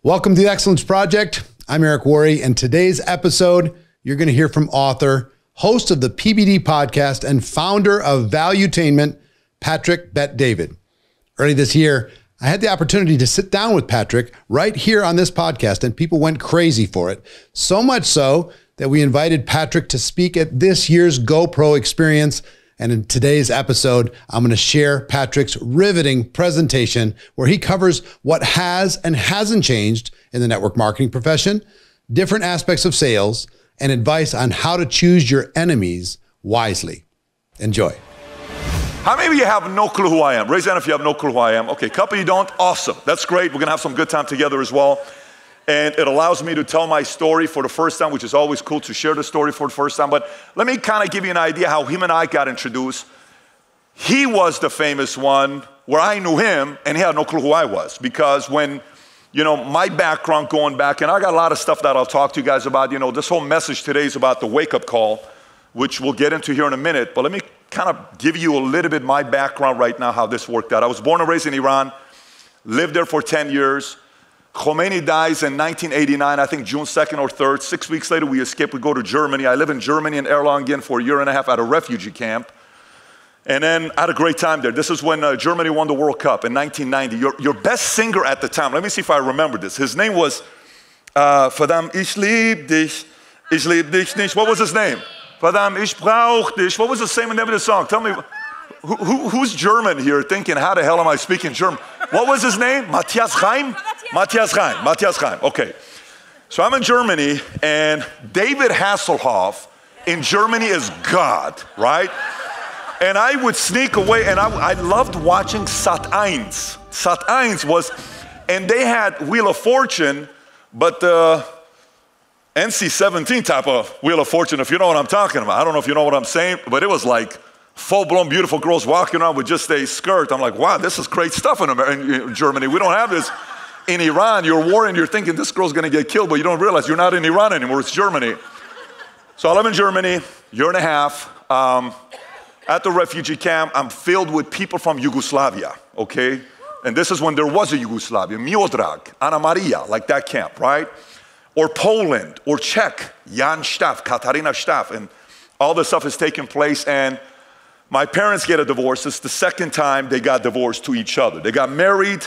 Welcome to the Excellence Project. I'm Eric Worre, and today's episode, you're going to hear from author, host of the PBD podcast, and founder of Valuetainment, Patrick Bet-David. Early this year, I had the opportunity to sit down with Patrick right here on this podcast, and people went crazy for it. So much so that we invited Patrick to speak at this year's GoPro experience. And in today's episode, I'm going to share Patrick's riveting presentation where he covers what has and hasn't changed in the network marketing profession, different aspects of sales, and advice on how to choose your enemies wisely. Enjoy. How many of you have no clue who I am? Raise your hand if you have no clue who I am. Okay, a couple of you don't. Awesome. That's great. We're going to have some good time together as well. And it allows me to tell my story for the first time, which is always cool to share the story for the first time. But let me kind of give you an idea how him and I got introduced. He was the famous one where I knew him and he had no clue who I was. Because when, my background going back, and I got a lot of stuff that I'll talk to you guys about. This whole message today is about the wake-up call, which we'll get into here in a minute. But let me kind of give you a little bit my background right now, how this worked out. I was born and raised in Iran, lived there for 10 years. Khomeini dies in 1989, I think June 2nd or 3rd. 6 weeks later, we escape. We go to Germany. I live in Germany in Erlangen for a year and a half at a refugee camp. And then I had a great time there. This is when Germany won the World Cup in 1990. Your best singer at the time, let me see if I remember this. His name was, Verdammt, ich lieb dich nicht. What was his name? Verdammt, ich brauch dich. What was the same name of the song? Tell me, who's German here thinking, how the hell am I speaking German? What was his name? Matthias Reim? Matthias Reim. Okay. So I'm in Germany, and David Hasselhoff in Germany is God, right? And I would sneak away, and I loved watching Sat.1. Sat.1 was, and they had Wheel of Fortune, but the NC-17 type of Wheel of Fortune, if you know what I'm talking about. I don't know if you know what I'm saying, but it was like full-blown beautiful girls walking around with just a skirt. I'm like, wow, this is great stuff in Germany. We don't have this in Iran. You're warring, you're thinking this girl's gonna get killed, but you don't realize you're not in Iran anymore, it's Germany. So I live in Germany, year and a half. At the refugee camp, I'm filled with people from Yugoslavia, okay? And this is when there was a Yugoslavia, Miodrag, Anna Maria, like that camp, right? Or Poland, or Czech, Jan Staff, Katarina Staff, and all this stuff is taking place, and my parents get a divorce. It's the second time they got divorced to each other. They got married,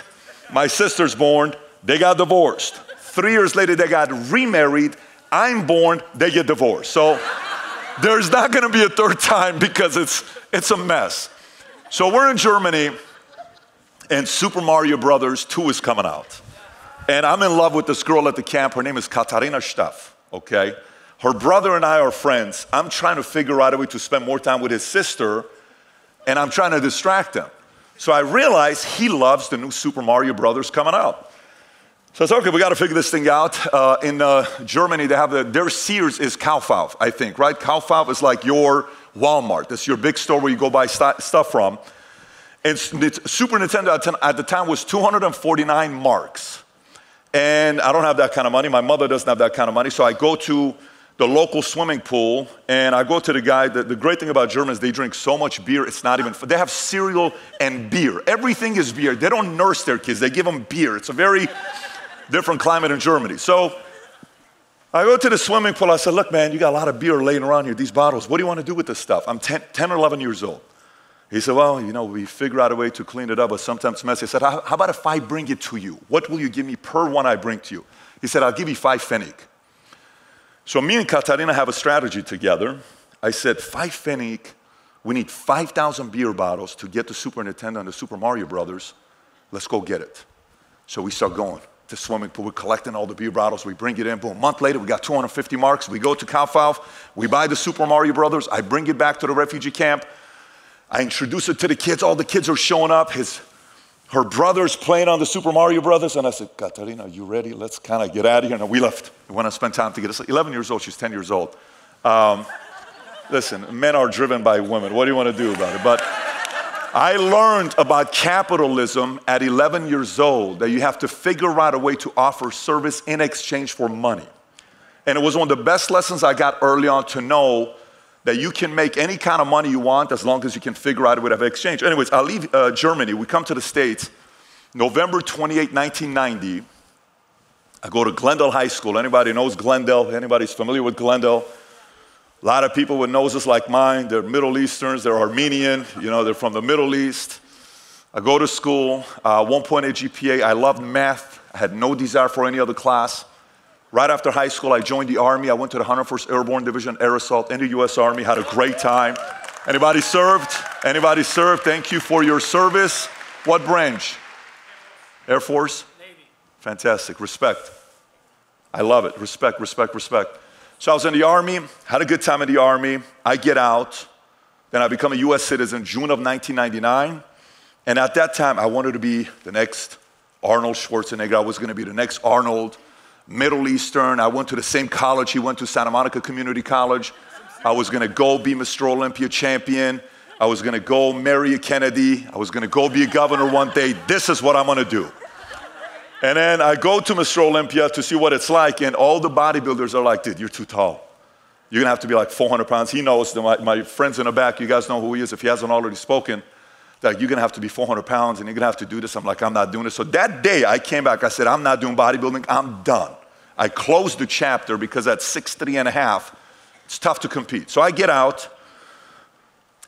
my sister's born, they got divorced. 3 years later, they got remarried, I'm born, they get divorced. So there's not gonna be a third time because it's a mess. So we're in Germany, and Super Mario Brothers 2 is coming out. And I'm in love with this girl at the camp. Her name is Katarina Staff, okay? Her brother and I are friends. I'm trying to figure out a way to spend more time with his sister, and I'm trying to distract him. So I realize he loves the new Super Mario Brothers coming out. So I said, okay, we got to figure this thing out. In Germany, they have their Sears is Kaufhof, I think, right? Kaufhof is like your Walmart. That's your big store where you go buy stuff from. And Super Nintendo at the time was 249 marks. And I don't have that kind of money. My mother doesn't have that kind of money. So I go to the local swimming pool, and I go to the guy. The great thing about Germans, they drink so much beer, it's not even, they have cereal and beer. Everything is beer. They don't nurse their kids, they give them beer. It's a very different climate in Germany. So I go to the swimming pool, I said, look man, you got a lot of beer laying around here, these bottles. What do you want to do with this stuff? I'm 10 or 11 years old. He said, well, we figure out a way to clean it up, but sometimes it's messy. I said, how about if I bring it to you? What will you give me per one I bring to you? He said, I'll give you 5 pfennig. So me and Katarina have a strategy together. I said, 5 pfennig, we need 5,000 beer bottles to get the Super Nintendo and the Super Mario Brothers. Let's go get it. So we start going to the swimming pool. We're collecting all the beer bottles. We bring it in. Boom. A month later, we got 250 marks. We go to Kaufhof. We buy the Super Mario Brothers. I bring it back to the refugee camp. I introduce it to the kids. All the kids are showing up. Her brother's playing on the Super Mario Brothers. And I said, Katarina, are you ready? Let's kind of get out of here. And we left. We went to spend time together. It's 11 years old. She's 10 years old. Listen, men are driven by women. What do you want to do about it? But I learned about capitalism at 11 years old, that you have to figure out a way to offer service in exchange for money. And it was one of the best lessons I got early on, to know that you can make any kind of money you want as long as you can figure out a way to have exchange. Anyways, I leave Germany. We come to the States, November 28, 1990. I go to Glendale High School. Anybody knows Glendale? Anybody's familiar with Glendale? A lot of people with noses like mine, they're Middle Easterns, they're Armenian, they're from the Middle East. I go to school, 1.8 GPA. I loved math. I had no desire for any other class. Right after high school, I joined the Army. I went to the 101st Airborne Division Air Assault in the U.S. Army, had a great time. Anybody served? Anybody served? Thank you for your service. What branch? Air Force? Navy. Fantastic. Respect. I love it. Respect, respect, respect. So I was in the Army, had a good time in the Army. I get out. Then I become a U.S. citizen June of 1999. And at that time, I wanted to be the next Arnold Schwarzenegger. I was going to be the next Arnold, Middle Eastern. I went to the same college. He went to Santa Monica Community College. I was going to go be Mr. Olympia champion. I was going to go marry a Kennedy. I was going to go be a governor one day. This is what I'm going to do. And then I go to Mr. Olympia to see what it's like, and all the bodybuilders are like, dude, you're too tall. You're going to have to be like 400 pounds. He knows, my friends in the back, you guys know who he is if he hasn't already spoken, that you're going to have to be 400 pounds and you're going to have to do this. I'm like, I'm not doing this. So that day I came back, I said, I'm not doing bodybuilding. I'm done. I closed the chapter because at 6'3" and a half, it's tough to compete. So I get out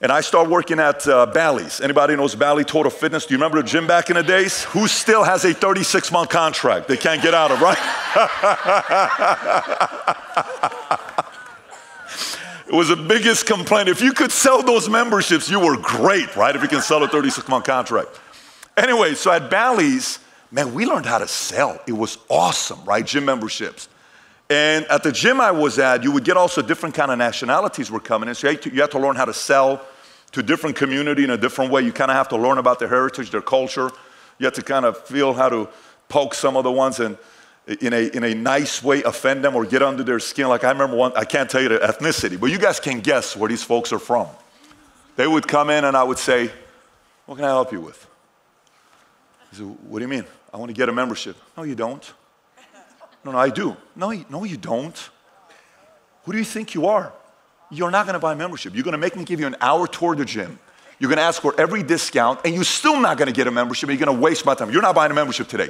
and I start working at Bally's. Anybody knows Bally Total Fitness? Do you remember the gym back in the days? Who still has a 36-month contract they can't get out of, right? It was the biggest complaint. If you could sell those memberships, you were great, right? If you can sell a 36-month contract. Anyway, so at Bally's, man, we learned how to sell. It was awesome, right? Gym memberships. And at the gym I was at, you would get also different kind of nationalities were coming in. So you had to learn how to sell to different community in a different way. You kind of have to learn about their heritage, their culture. You have to kind of feel how to poke some of the ones and in a nice way offend them or get under their skin. Like I remember one, I can't tell you the ethnicity, but you guys can guess where these folks are from. They would come in and I would say, what can I help you with? He said, what do you mean? I want to get a membership. No, you don't. No, I do. No, you don't. Who do you think you are? You're not going to buy a membership. You're going to make me give you an hour tour of the gym. You're going to ask for every discount, and you're still not going to get a membership, and you're going to waste my time. You're not buying a membership today.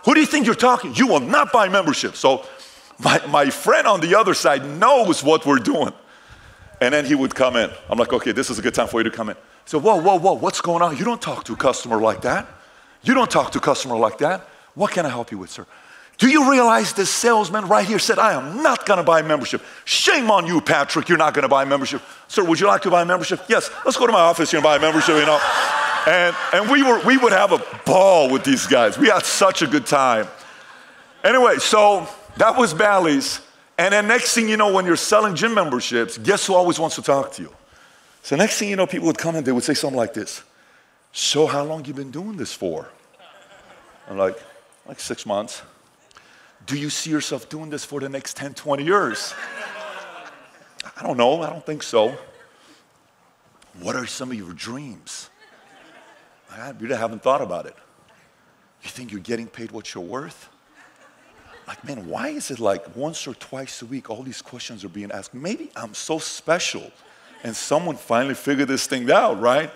Who do you think you're talking? You will not buy a membership. So my friend on the other side knows what we're doing. And then he would come in. I'm like, okay, this is a good time for you to come in. So, whoa, what's going on? You don't talk to a customer like that. You don't talk to a customer like that. What can I help you with, sir? Do you realize this salesman right here said, I am not going to buy a membership. Shame on you, Patrick. You're not going to buy a membership. Sir, would you like to buy a membership? Yes. Let's go to my office here and buy a membership, And we would have a ball with these guys. We had such a good time. Anyway, so that was Bally's. And then next thing you know, when you're selling gym memberships, guess who always wants to talk to you? So next thing you know, people would come in, they would say something like this. So how long you been doing this for? I'm like 6 months. Do you see yourself doing this for the next 10, 20 years? I don't know. I don't think so. What are some of your dreams? I really haven't thought about it. You think you're getting paid what you're worth? Like, man, why is it like once or twice a week all these questions are being asked? Maybe I'm so special and someone finally figured this thing out, right?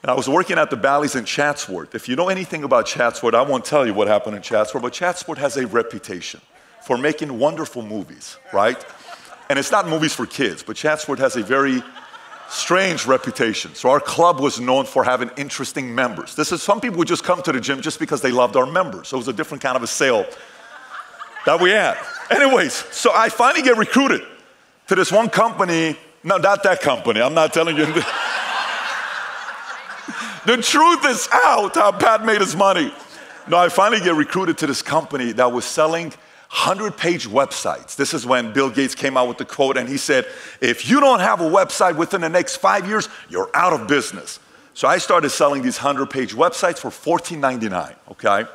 And I was working at the Bally's in Chatsworth. If you know anything about Chatsworth, I won't tell you what happened in Chatsworth, but Chatsworth has a reputation for making wonderful movies, right? And it's not movies for kids, but Chatsworth has a very strange reputation. So our club was known for having interesting members. Some people would just come to the gym just because they loved our members. So it was a different kind of a sale that we had. Anyways, so I finally get recruited to this one company. No, not that company. I'm not telling you. The truth is out how Pat made his money. No, I finally get recruited to this company that was selling 100-page websites. This is when Bill Gates came out with the quote, and he said, if you don't have a website within the next 5 years, you're out of business. So I started selling these 100-page websites for $14.99, okay?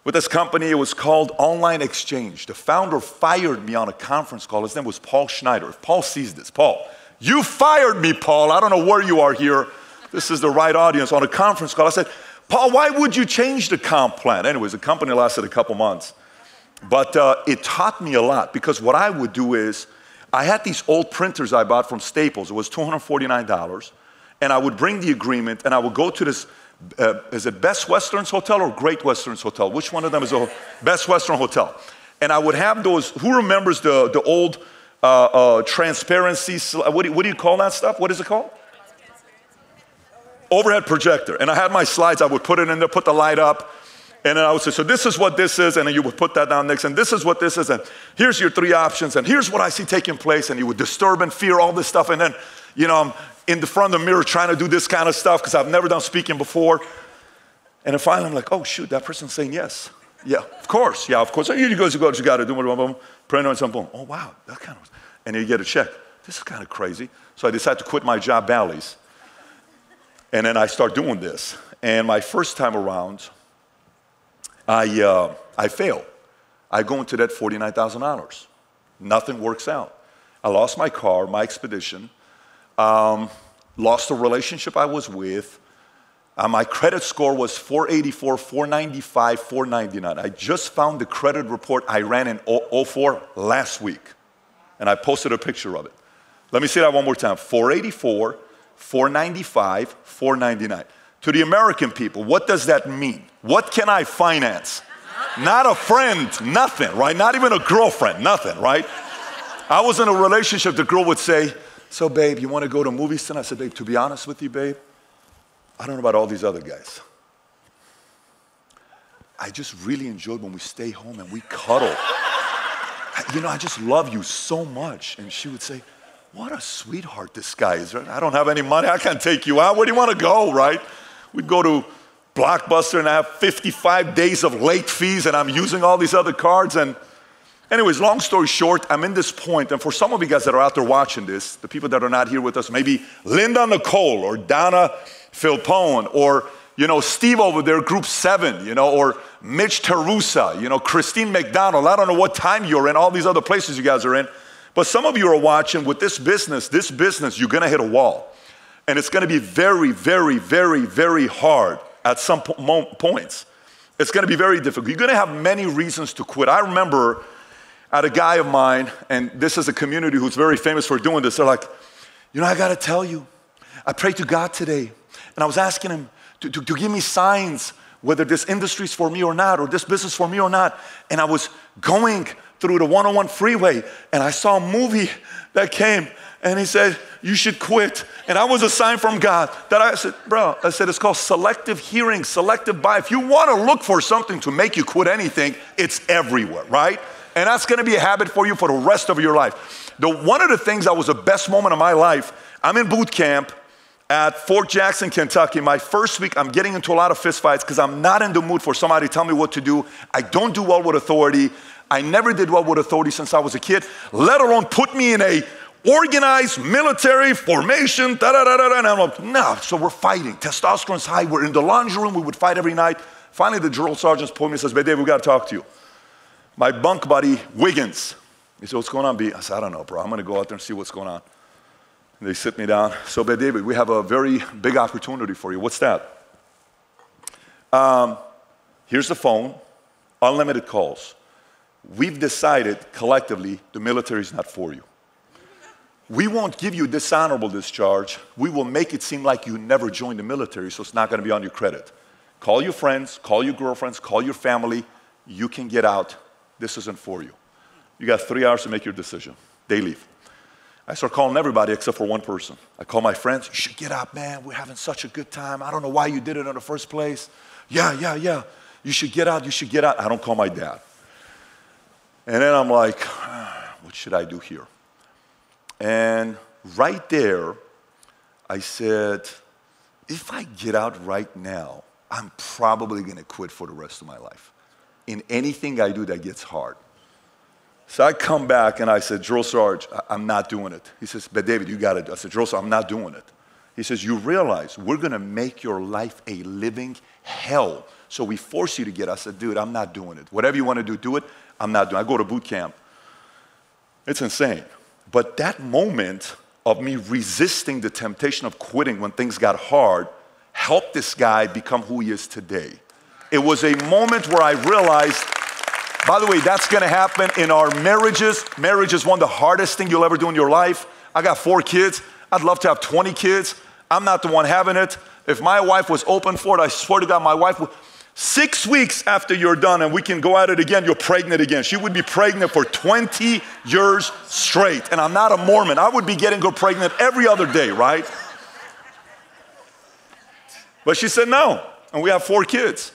With this company, it was called Online Exchange. The founder fired me on a conference call. His name was Paul Schneider. If Paul sees this, Paul, you fired me, Paul. I don't know where you are here. This is the right audience. On a conference call, I said, Paul, why would you change the comp plan? Anyways, the company lasted a couple months. But it taught me a lot because what I would do is I had these old printers I bought from Staples. It was $249. And I would bring the agreement and I would go to this is it Best Western's Hotel or Great Western's Hotel? Which one of them is a Best Western Hotel? And I would have those, who remembers the old transparency, what do you call that stuff? What is it called? Overhead projector. And I had my slides, I would put it in there, put the light up, and then I would say, so this is what this is, and then you would put that down next, and this is what this is, and here's your 3 options, and here's what I see taking place, and you would disturb and fear all this stuff, and then, you know, I'm in the front of the mirror trying to do this kind of stuff because I've never done speaking before. And then finally I'm like, oh shoot, that person's saying yes. Yeah, of course. Yeah, of course. Here you go, you got to do it. Praying on some boom. Oh wow, that kind of, and then you get a check. This is kind of crazy. So I decided to quit my job, Bally's. And then I start doing this. And my first time around, I fail. I go into that $49,000. Nothing works out. I lost my car, my expedition. Lost the relationship I was with. My credit score was 484, 495, 499. I just found the credit report I ran in 04 last week, and I posted a picture of it. Let me say that one more time. 484, 495, 499. To the American people, what does that mean? What can I finance? Not a friend, nothing, right? Not even a girlfriend, nothing, right? I was in a relationship, the girl would say, so babe, you want to go to movies tonight? I said, babe, to be honest with you, babe, I don't know about all these other guys. I just really enjoyed when we stay home and we cuddle. I just love you so much. And she would say, what a sweetheart this guy is. Right? I don't have any money. I can't take you out. Where do you want to go, right? We'd go to Blockbuster and I have 55 days of late fees and I'm using all these other cards. And anyways, long story short, I'm in this point, and for some of you guys that are out there watching this, the people that are not here with us, maybe Linda Nicole or Donna Philpone or, Steve over there, Group 7, or Mitch Terusa, Christine McDonald. I don't know what time you're in, all these other places you guys are in. But some of you are watching with this business, you're going to hit a wall. And it's going to be very, very, very, very hard at some points. It's going to be very difficult. You're going to have many reasons to quit. I remember at a guy of mine, and this is a community who's very famous for doing this. They're like, I got to tell you, I prayed to God today, and I was asking him to give me signs whether this industry is for me or not, or this business for me or not. And I was going through the 101 freeway, and I saw a movie that came, and he said, you should quit. And I was a sign from God that I said, bro, it's called selective hearing, selective buy. If you want to look for something to make you quit anything, it's everywhere, right? And that's going to be a habit for you for the rest of your life. One of the things that was the best moment of my life, I'm in boot camp at Fort Jackson, Kentucky. My first week, I'm getting into a lot of fistfights because I'm not in the mood for somebody to tell me what to do. I don't do well with authority. I never did well with authority since I was a kid, let alone put me in a organized military formation, And I'm like, no, so we're fighting. Testosterone's high. We're in the laundry room. We would fight every night. Finally, the drill sergeant pulled me and says, Dave, we got to talk to you. My bunk buddy, Wiggins, he said, what's going on, B? I said, I don't know, bro. I'm going to go out there and see what's going on. And they sit me down. So, David, we have a very big opportunity for you. What's that? Here's the phone, unlimited calls. We've decided collectively the military is not for you. We won't give you dishonorable discharge. We will make it seem like you never joined the military, so it's not going to be on your credit. Call your friends, call your girlfriends, call your family. You can get out. This isn't for you. You got 3 hours to make your decision. They leave. I start calling everybody except for one person. I call my friends. You should get out, man. We're having such a good time. I don't know why you did it in the first place. Yeah. You should get out. You should get out. I don't call my dad. And then I'm like, what should I do here? And right there, I said, if I get out right now, I'm probably going to quit for the rest of my life. In anything I do that gets hard. So I come back and I said, Drill Sarge, I'm not doing it. He says, but David, you got it. I said, Drill Sarge, I'm not doing it. He says, you realize we're going to make your life a living hell. So we force you to get. I said, dude, I'm not doing it. Whatever you want to do, do it. I'm not doing it. I go to boot camp. It's insane. But that moment of me resisting the temptation of quitting when things got hard helped this guy become who he is today. It was a moment where I realized, by the way, that's going to happen in our marriages. Marriage is one of the hardest things you'll ever do in your life. I got 4 kids. I'd love to have 20 kids. I'm not the one having it. If my wife was open for it, I swear to God, my wife would, 6 weeks after you're done and we can go at it again, you're pregnant again. She would be pregnant for 20 years straight. And I'm not a Mormon. I would be getting her pregnant every other day, right? But she said no. And we have 4 kids.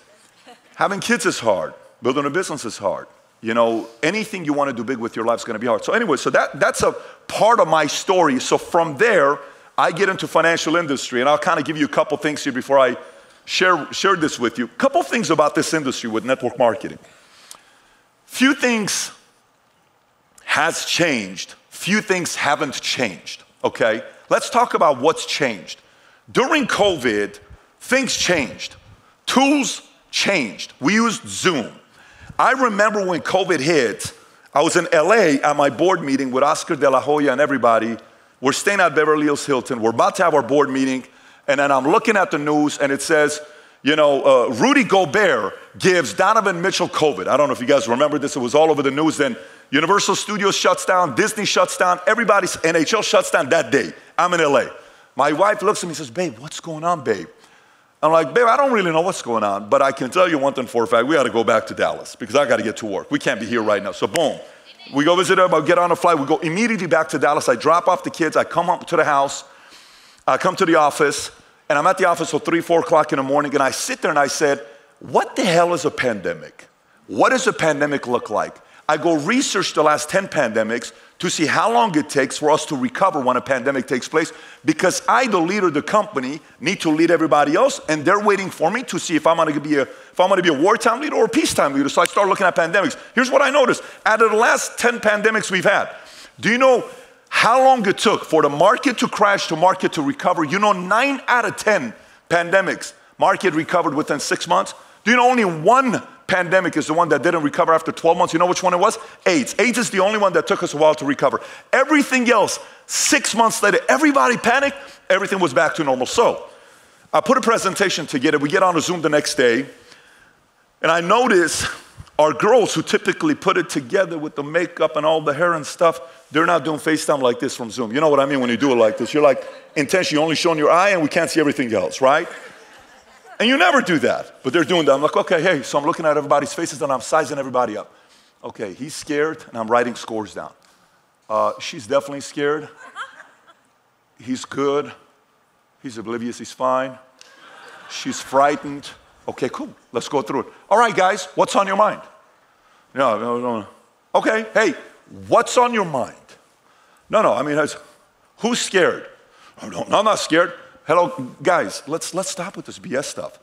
Having kids is hard. Building a business is hard. You know, anything you want to do big with your life is going to be hard. So anyway, so that's a part of my story. So from there, I get into financial industry. And I'll kind of give you a couple things here before I share this with you. A couple things about this industry with network marketing. Few things has changed. Few things haven't changed, okay? Let's talk about what's changed. During COVID, things changed. Tools changed. We used Zoom. I remember when COVID hit, I was in LA at my board meeting with Oscar De La Hoya and everybody. We're staying at Beverly Hills Hilton. We're about to have our board meeting. And then I'm looking at the news and it says, you know, Rudy Gobert gives Donovan Mitchell COVID. I don't know if you guys remember this. It was all over the news. Then Universal Studios shuts down, Disney shuts down, everybody's NHL shuts down that day. I'm in LA. My wife looks at me and says, babe, what's going on, babe? I'm like, babe, I don't really know what's going on, but I can tell you one thing for a fact. We got to go back to Dallas because I got to get to work. We can't be here right now. So boom, we go visit her, get on a flight. We go immediately back to Dallas. I drop off the kids. I come up to the house. I come to the office. And I'm at the office till 3, 4 o'clock in the morning, and I sit there and I said, what the hell is a pandemic? What does a pandemic look like? I go research the last 10 pandemics to see how long it takes for us to recover when a pandemic takes place, because I, the leader of the company, need to lead everybody else, and they're waiting for me to see if I'm gonna be a wartime leader or a peacetime leader. So I start looking at pandemics. Here's what I noticed. Out of the last 10 pandemics we've had, do you know how long it took for the market to crash, to market to recover? You know, 9 out of 10 pandemics, market recovered within 6 months. Do you know only one pandemic is the one that didn't recover after 12 months? You know which one it was? AIDS. AIDS is the only one that took us a while to recover. Everything else, 6 months later, everybody panicked, everything was back to normal. So I put a presentation together. We get on a Zoom the next day, and I notice our girls who typically put it together with the makeup and all the hair and stuff, they're not doing FaceTime like this from Zoom. You know what I mean when you do it like this? You're like, intentionally only showing your eye and we can't see everything else, right? And you never do that, but they're doing that. I'm like, okay, hey, so I'm looking at everybody's faces and I'm sizing everybody up. Okay, he's scared and I'm writing scores down. She's definitely scared. He's good. He's oblivious, he's fine. She's frightened. Okay, cool, let's go through it. All right, guys, what's on your mind? No. Okay, hey, what's on your mind? No, I mean, who's scared? No, I'm not scared. Hello, guys, let's stop with this BS stuff.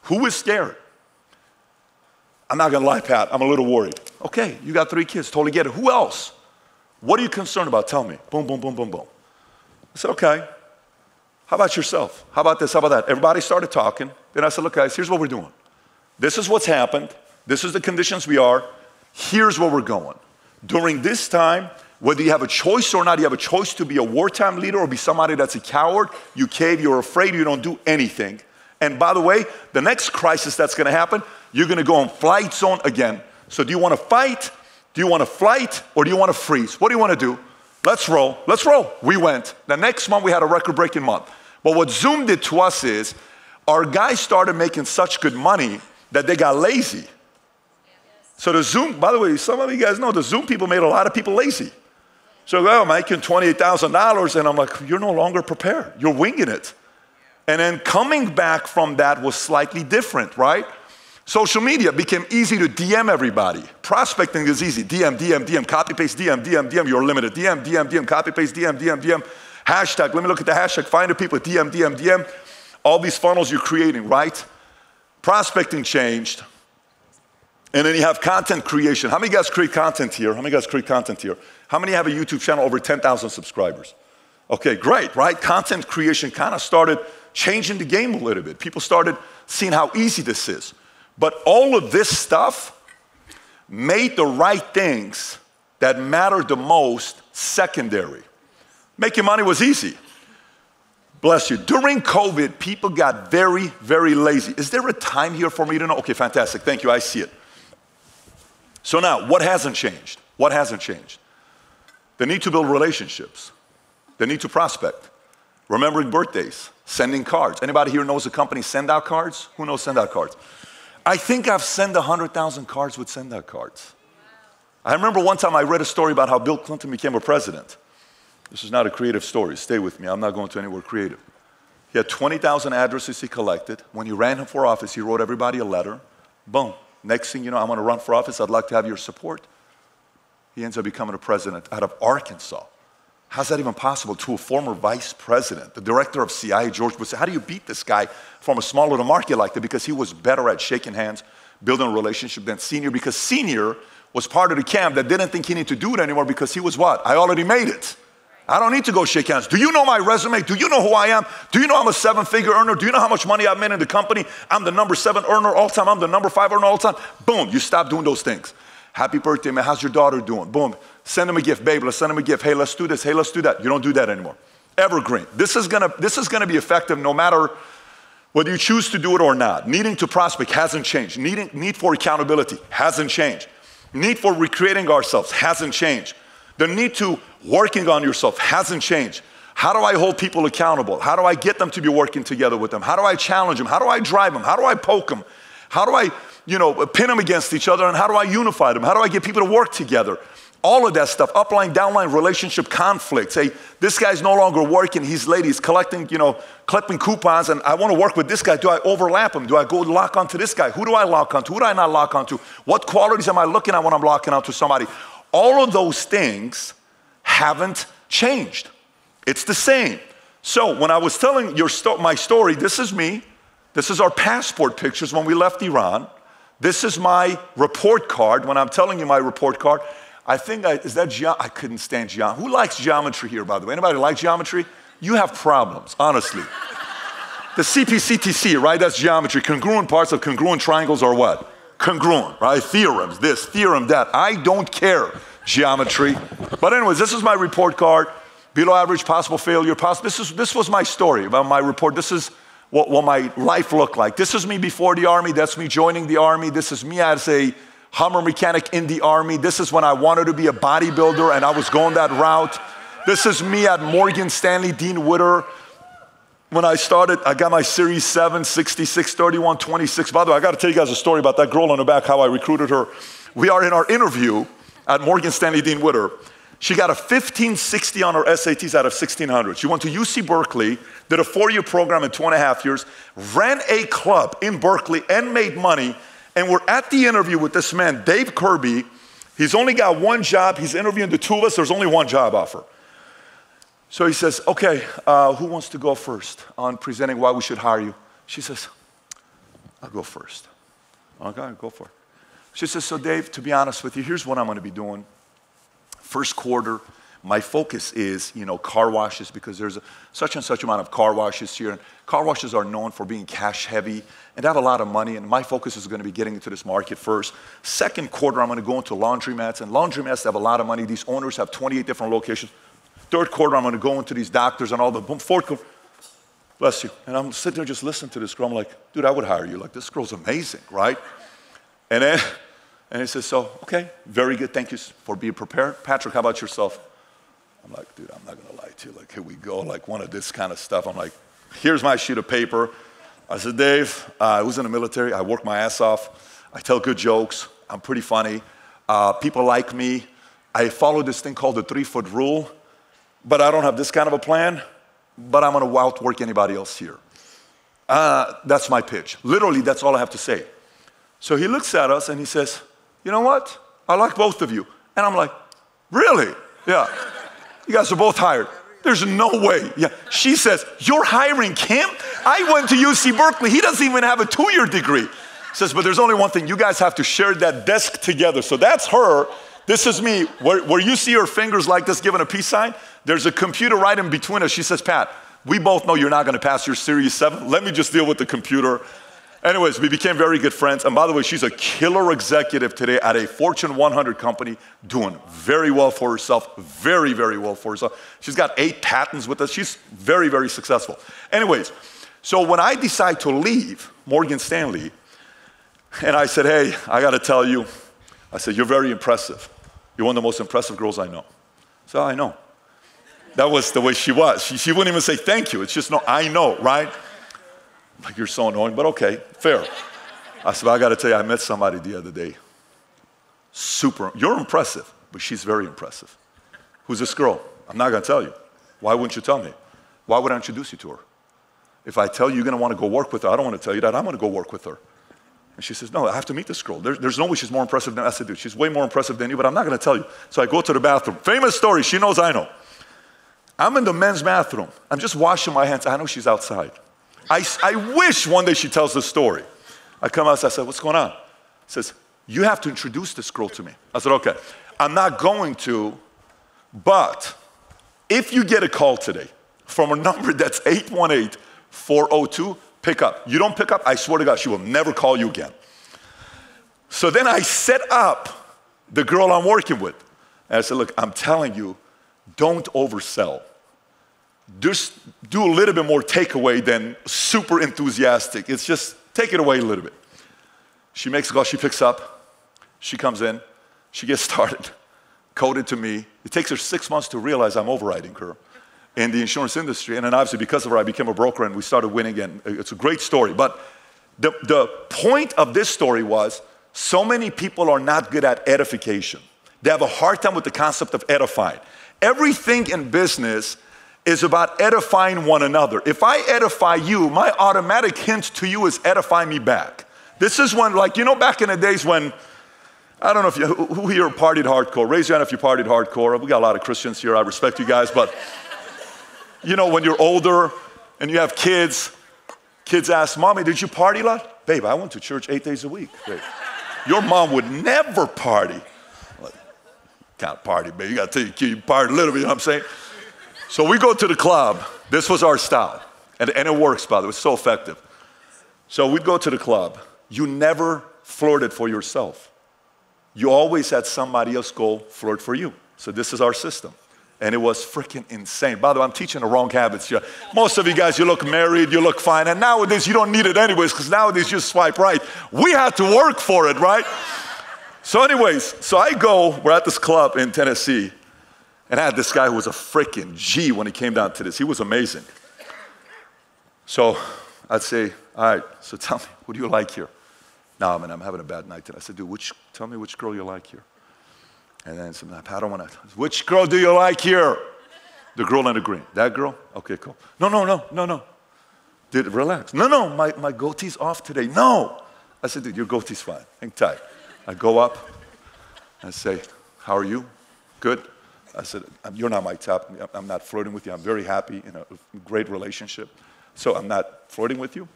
Who is scared? I'm not gonna lie, Pat, I'm a little worried. Okay, you got 3 kids, totally get it. Who else? What are you concerned about? Tell me. Boom, boom, boom, boom, boom. I said, okay. How about yourself? How about this? How about that? Everybody started talking. Then I said, look, guys, here's what we're doing. This is what's happened. This is the conditions we are. Here's where we're going. During this time, whether you have a choice or not, you have a choice to be a wartime leader or be somebody that's a coward. You cave, you're afraid, you don't do anything. And by the way, the next crisis that's going to happen, you're going to go on flight zone again. So do you want to fight? Do you want to flight? Or do you want to freeze? What do you want to do? Let's roll. Let's roll. We went. The next month, we had a record-breaking month. But what Zoom did to us is our guys started making such good money that they got lazy. So the Zoom, by the way, some of you guys know the Zoom people made a lot of people lazy. So, well, I'm making $28,000, and I'm like, you're no longer prepared. You're winging it. And then coming back from that was slightly different, right? Social media became easy to DM everybody. Prospecting is easy. DM, copy, paste, DM, you're limited. DM, copy, paste, DM. Hashtag, let me look at the hashtag, find the people, DM. All these funnels you're creating, right? Prospecting changed. And then you have content creation. How many guys create content here? How many have a YouTube channel over 10,000 subscribers? Okay, great, right? Content creation kind of started changing the game a little bit. People started seeing how easy this is. But all of this stuff made the right things that mattered the most secondary. Making money was easy. Bless you. During COVID, people got very, very lazy. Is there a time here for me to know? Okay, fantastic. Thank you. I see it. So now, what hasn't changed? What hasn't changed? The need to build relationships. The need to prospect. Remembering birthdays. Sending cards. Anybody here knows the company Send Out Cards? Who knows Send Out Cards? I think I've sent 100,000 cards with Send Out Cards. I remember one time I read a story about how Bill Clinton became a president. This is not a creative story. Stay with me. I'm not going to anywhere creative. He had 20,000 addresses he collected. When he ran for office, he wrote everybody a letter. Boom. Next thing you know, I'm going to run for office. I'd like to have your support. He ends up becoming a president out of Arkansas. How's that even possible to a former vice president, the director of CIA, George Bush? How do you beat this guy from a small little market like that? Because he was better at shaking hands, building a relationship than Senior, because Senior was part of the camp that didn't think he needed to do it anymore because he was what? I already made it. I don't need to go shake hands. Do you know my resume? Do you know who I am? Do you know I'm a 7-figure earner? Do you know how much money I've made in the company? I'm the number 7 earner all the time. I'm the number 5 earner all the time. Boom, you stop doing those things. Happy birthday, man. How's your daughter doing? Boom. Send him a gift. Babe, let's send him a gift. Hey, let's do this. Hey, let's do that. You don't do that anymore. Evergreen. This is gonna be effective no matter whether you choose to do it or not. Needing to prospect hasn't changed. Need for accountability hasn't changed. Need for recreating ourselves hasn't changed. The need to working on yourself hasn't changed. How do I hold people accountable? How do I get them to be working together with them? How do I challenge them? How do I drive them? How do I poke them? How do I, pin them against each other? And how do I unify them? How do I get people to work together? All of that stuff, upline, downline, relationship conflicts. Hey, this guy's no longer working. He's late. He's collecting coupons, and I want to work with this guy. Do I overlap him? Do I go lock onto this guy? Who do I lock onto? Who do I not lock onto? What qualities am I looking at when I'm locking onto somebody? All of those things haven't changed. It's the same. So when I was telling my story, this is me. This is our passport pictures when we left Iran. This is my report card. When I'm telling you my report card, I think, I couldn't stand geometry. Who likes geometry here, by the way? Anybody like geometry? You have problems, honestly. The CPCTC, right? That's geometry. Congruent parts of congruent triangles are what? Congruent, right? Theorems, this, theorem, that. I don't care, geometry. But anyways, this is my report card. Below average, possible failure, this was my story about my report. This is what my life looked like. This is me before the Army. That's me joining the Army. This is me as a Hummer mechanic in the Army. This is when I wanted to be a bodybuilder and I was going that route. This is me at Morgan Stanley, Dean Witter. When I started, I got my Series 7, 66, 31, 26. By the way, I got to tell you guys a story about that girl on the back, how I recruited her. We are in our interview at Morgan Stanley, Dean Witter. She got a 1560 on her SATs out of 1600. She went to UC Berkeley, did a 4-year program in 2.5 years, ran a club in Berkeley and made money. And we're at the interview with this man, Dave Kirby. He's only got one job. He's interviewing the two of us. There's only one job offer. So he says, okay, who wants to go first on presenting why we should hire you? She says, I'll go first. Okay, go for it. She says, so Dave, to be honest with you, here's what I'm going to be doing. First quarter, my focus is, car washes, because there's such and such amount of car washes here. And car washes are known for being cash heavy and have a lot of money. And my focus is going to be getting into this market first. Second quarter, I'm going to go into laundromats. And laundromats have a lot of money. These owners have 28 different locations. Third quarter, I'm going to go into these doctors and all the boom. Fourth quarter, bless you. And I'm sitting there just listening to this girl. I'm like, dude, I would hire you. Like, this girl's amazing, right? And he says, so, okay, very good. Thank you for being prepared. Patrick, how about yourself? I'm like, dude, I'm not going to lie to you. Like, here we go. Like, one of this kind of stuff. I'm like, here's my sheet of paper. I said, Dave, I was in the military. I work my ass off. I tell good jokes. I'm pretty funny. People like me. I follow this thing called the 3-foot rule, but I don't have this kind of a plan, but I'm going to outwork anybody else here. That's my pitch. Literally, that's all I have to say. So he looks at us and he says, you know what? I like both of you. And I'm like, really? Yeah. You guys are both hired. There's no way. Yeah. She says, you're hiring Kim? I went to UC Berkeley. He doesn't even have a 2-year degree. Says, but there's only one thing. You guys have to share that desk together. So that's her. This is me. Where you see her fingers like this giving a peace sign, there's a computer right in between us. She says, Pat, we both know you're not going to pass your Series 7. Let me just deal with the computer. Anyways, we became very good friends. And by the way, she's a killer executive today at a Fortune 100 company, doing very well for herself, very, very well for herself. She's got 8 patents with us. She's very, very successful. Anyways, so when I decide to leave Morgan Stanley, and I said, hey, I got to tell you, I said, you're very impressive. You're one of the most impressive girls I know. So I know. That was the way she was. She wouldn't even say thank you. It's just, no, I know, right? Like, you're so annoying, but okay, fair. I said, I got to tell you, I met somebody the other day. You're impressive, but she's very impressive. Who's this girl? I'm not going to tell you. Why wouldn't you tell me? Why would I introduce you to her? If I tell you you're going to want to go work with her, I don't want to tell you that. I'm going to go work with her. And she says, no, I have to meet this girl. There's no way she's more impressive than I said, dude, she's way more impressive than you, but I'm not going to tell you. So I go to the bathroom. Famous story. She knows I know. I'm in the men's bathroom. I'm just washing my hands. I know she's outside. I wish one day she tells the story. I come outside. I said, what's going on? She says, you have to introduce this girl to me. I said, okay. I'm not going to, but if you get a call today from a number that's 818-402, pick up. You don't pick up, I swear to God, she will never call you again. So then I set up the girl I'm working with. And I said, look, I'm telling you, don't oversell. Just do a little bit more takeaway than super enthusiastic. It's just take it away a little bit. She makes a call, she picks up, she comes in, she gets started, coded to me. It takes her 6 months to realize I'm overriding her in the insurance industry. And then obviously because of her, I became a broker and we started winning, and it's a great story. But the point of this story was, so many people are not good at edification. They have a hard time with the concept of edifying. Everything in business is about edifying one another. If I edify you, my automatic hint to you is edify me back. This is when, like, you know, back in the days when, I don't know if who here partied hardcore. Raise your hand if you partied hardcore. We got a lot of Christians here. I respect you guys, but you know, when you're older and you have kids ask, Mommy, did you party a lot? Babe, I went to church 8 days a week. Babe, your mom would never party. Like, can't party, babe. You got to tell your kid you party a little bit, you know what I'm saying? So we go to the club. This was our style. And it works, by the way. It's so effective. So we'd go to the club. You never flirted for yourself. You always had somebody else go flirt for you. So this is our system. And it was freaking insane. By the way, I'm teaching the wrong habits. Most of you guys, you look married, you look fine. And nowadays, you don't need it anyways, because nowadays you swipe right. We had to work for it, right? So anyways, we're at this club in Tennessee. And I had this guy who was a freaking G when he came down to this. He was amazing. So I'd say, all right, so tell me, who do you like here? No, man, I'm having a bad night today. I said, dude, tell me which girl you like here. And then I don't want to, which girl do you like here? The girl in the green. That girl? Okay, cool. No. Relax. No, my goatee's off today. No. I said, dude, your goatee's fine. Hang tight. I go up. I say, how are you? Good. I said, you're not my type. I'm not flirting with you. I'm very happy in a great relationship. So I'm not flirting with you.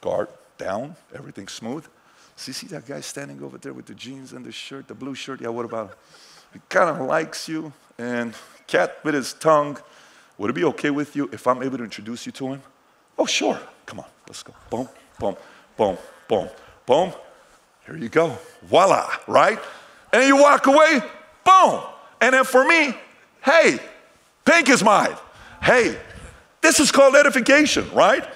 Guard down. Everything's smooth. So you see that guy standing over there with the jeans and the shirt, the blue shirt? Yeah, what about him? He kind of likes you, and cat with his tongue. Would it be okay with you if I'm able to introduce you to him? Oh, sure. Come on, let's go. Boom, boom, boom, boom, boom. Here you go. Voila, right? And then you walk away, boom. And then for me, hey, pink is mine. Hey, this is called edification, right?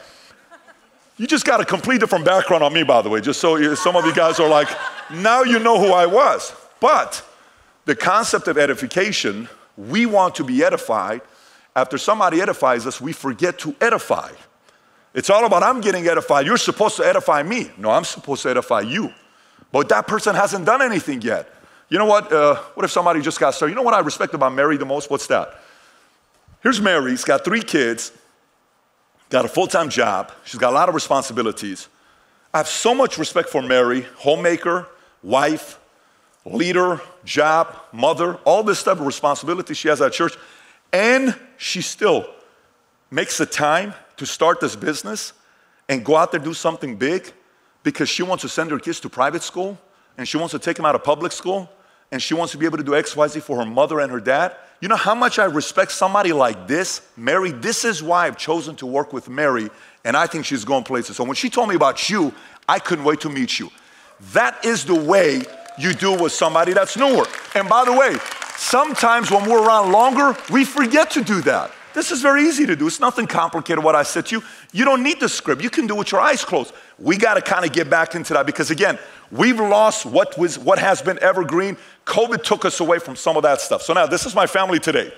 You just got a complete different background on me, by the way, just so some of you guys are like, now you know who I was. But the concept of edification, we want to be edified. After somebody edifies us, we forget to edify. It's all about, I'm getting edified. You're supposed to edify me. No, I'm supposed to edify you. But that person hasn't done anything yet. You know what? What if somebody just got started? You know what I respect about Mary the most? What's that? Here's Mary. She's got 3 kids. Got a full-time job. She's got a lot of responsibilities. I have so much respect for Mary, homemaker, wife, leader, job, mother, all this type of responsibility she has at church. And she still makes the time to start this business and go out there and do something big because she wants to send her kids to private school and she wants to take them out of public school and she wants to be able to do XYZ for her mother and her dad. You know how much I respect somebody like this? Mary, this is why I've chosen to work with Mary, and I think she's going places. So when she told me about you, I couldn't wait to meet you. That is the way you do with somebody that's newer. And by the way, sometimes when we're around longer, we forget to do that. This is very easy to do. It's nothing complicated what I said to you. You don't need the script. You can do it with your eyes closed. We got to kind of get back into that because, again, we've lost what has been evergreen. COVID took us away from some of that stuff. So now this is my family today.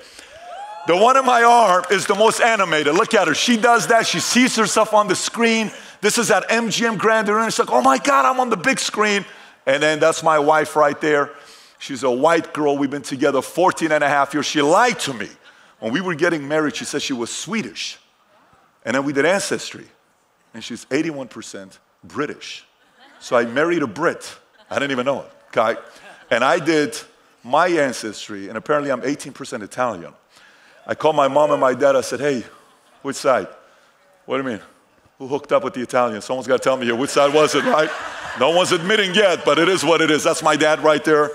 The one in my arm is the most animated. Look at her. She does that. She sees herself on the screen. This is at MGM Grand Arena. It's like, oh my God, I'm on the big screen. And then that's my wife right there. She's a white girl. We've been together 14 and a half years. She lied to me. When we were getting married, she said she was Swedish. And then we did Ancestry. And she's 81% British. So I married a Brit. I didn't even know it. Okay? And I did my Ancestry, and apparently I'm 18% Italian. I called my mom and my dad. I said, hey, which side? What do you mean? Who hooked up with the Italian? Someone's got to tell me here. Which side was it, right? No one's admitting yet, but it is what it is. That's my dad right there.